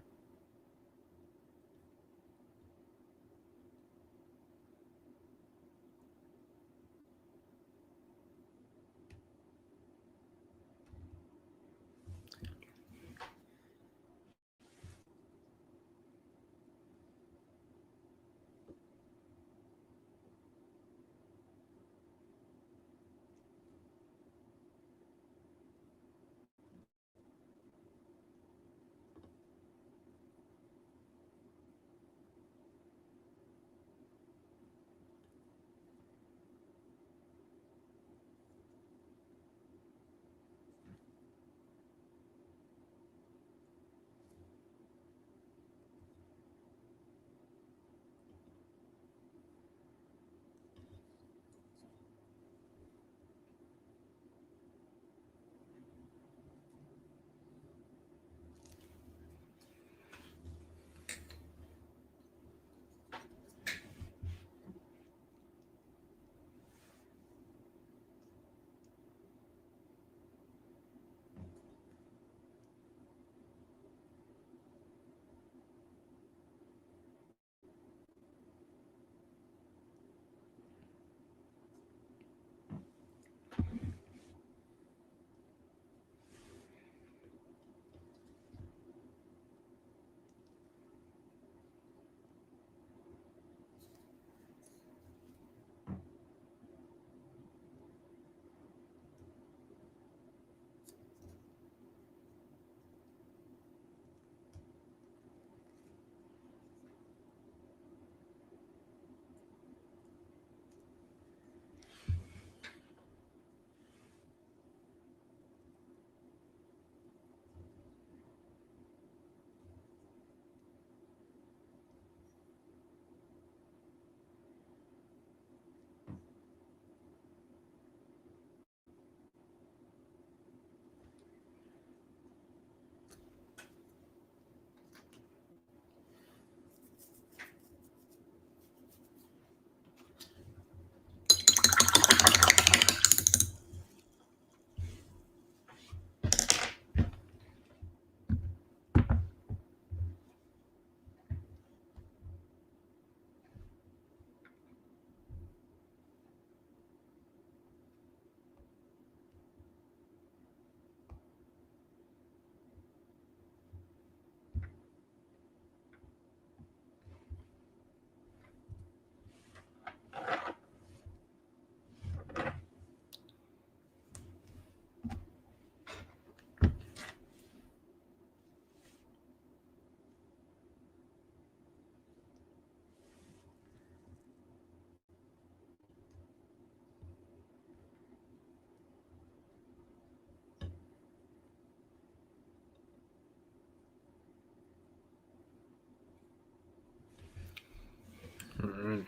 Right.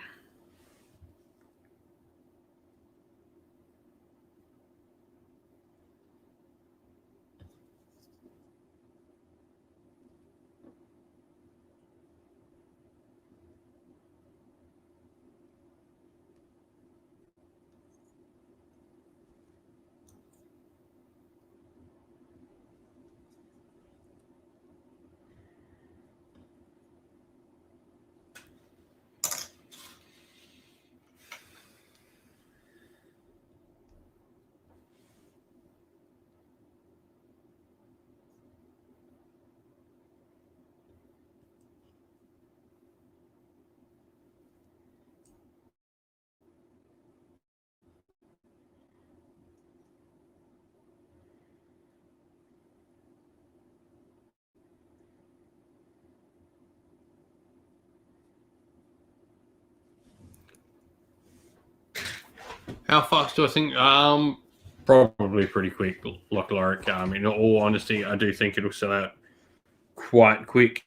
How fast do I think? Probably pretty quick, like Loric. In all honesty, I do think it'll sell out quite quick.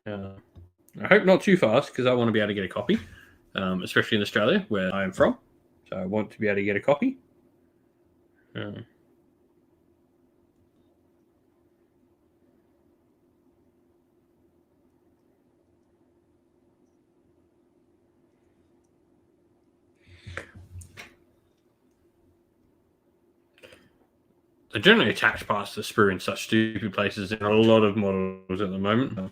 I hope not too fast because I want to be able to get a copy, especially in Australia where I am from. So I want to be able to get a copy. They generally attach parts to the sprue in such stupid places in a lot of models at the moment.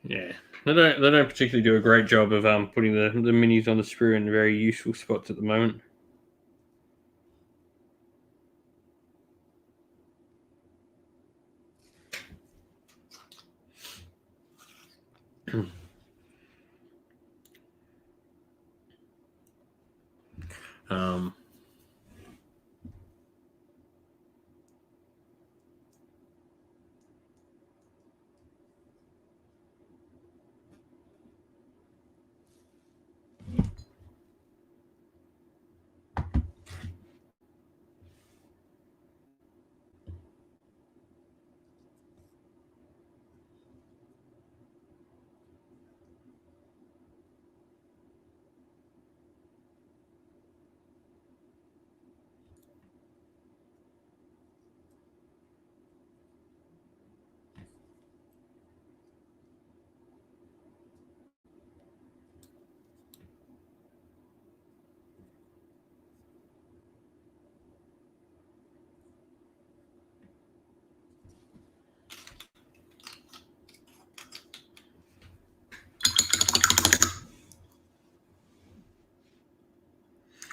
Yeah, they don't particularly do a great job of putting the minis on the sprue in very useful spots at the moment. um,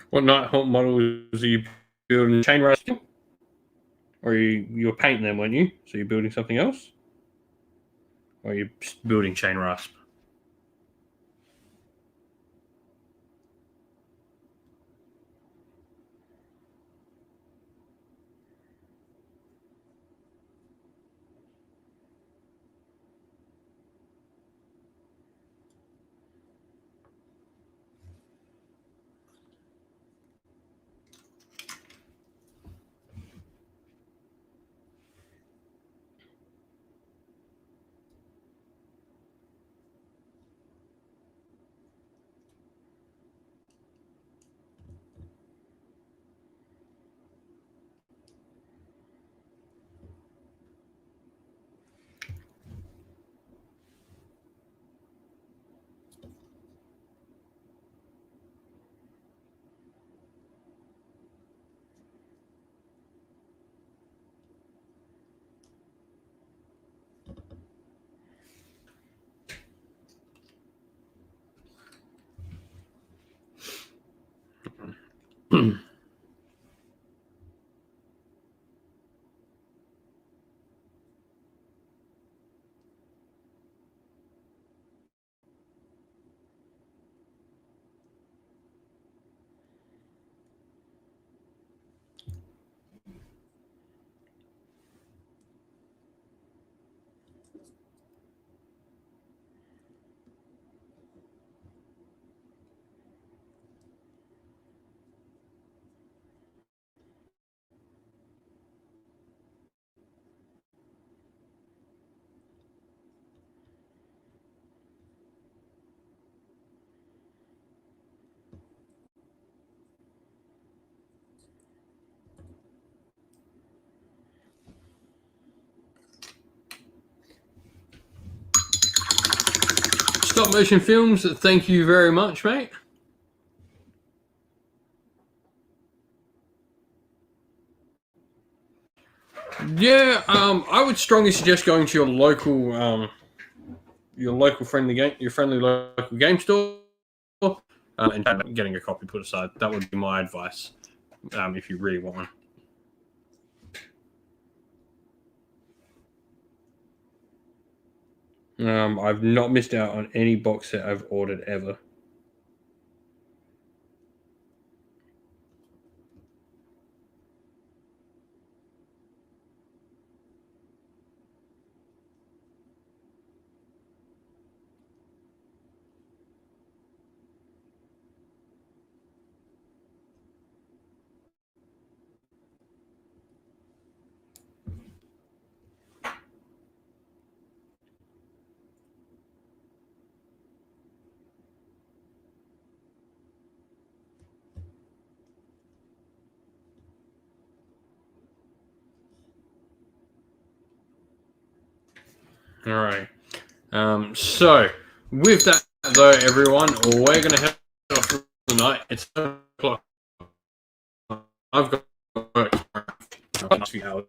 what Nighthawk models are you building? Chain rasping? Or you're painting them, weren't you? So you're building something else? Or you're building chain rasp? Stop motion films, thank you very much, mate. Yeah, I would strongly suggest going to your local friendly game, your friendly local game store, and getting a copy put aside. That would be my advice, if you really want one. I've not missed out on any box set I've ordered ever. All right. So with that though, everyone, we're going to head off for the night. It's 7 o'clock. I've got work a few hours.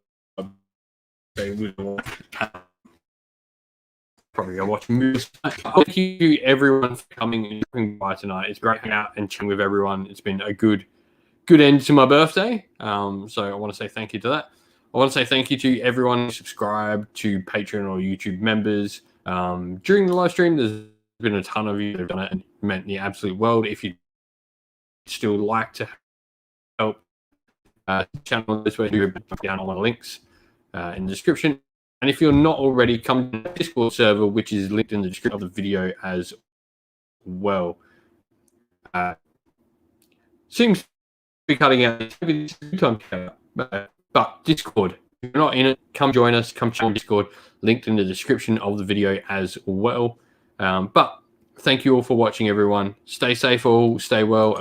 Probably go watch movies. Thank you everyone for coming and coming by tonight. It's great hanging out and chilling with everyone. It's been a good end to my birthday. So I want to say thank you to that. I want to say thank you to everyone who subscribed to Patreon or YouTube members. During the live stream, there's been a ton of you that have done it and it meant the absolute world. If you still like to help channel this way, do down all my links in the description. And if you're not already, come to the Discord server, which is linked in the description of the video as well. Seems to be cutting out. Maybe it's a good time to cut out. But Discord, if you're not in it, come join us. Come check on Discord, linked in the description of the video as well. But thank you all for watching, everyone. Stay safe all, stay well.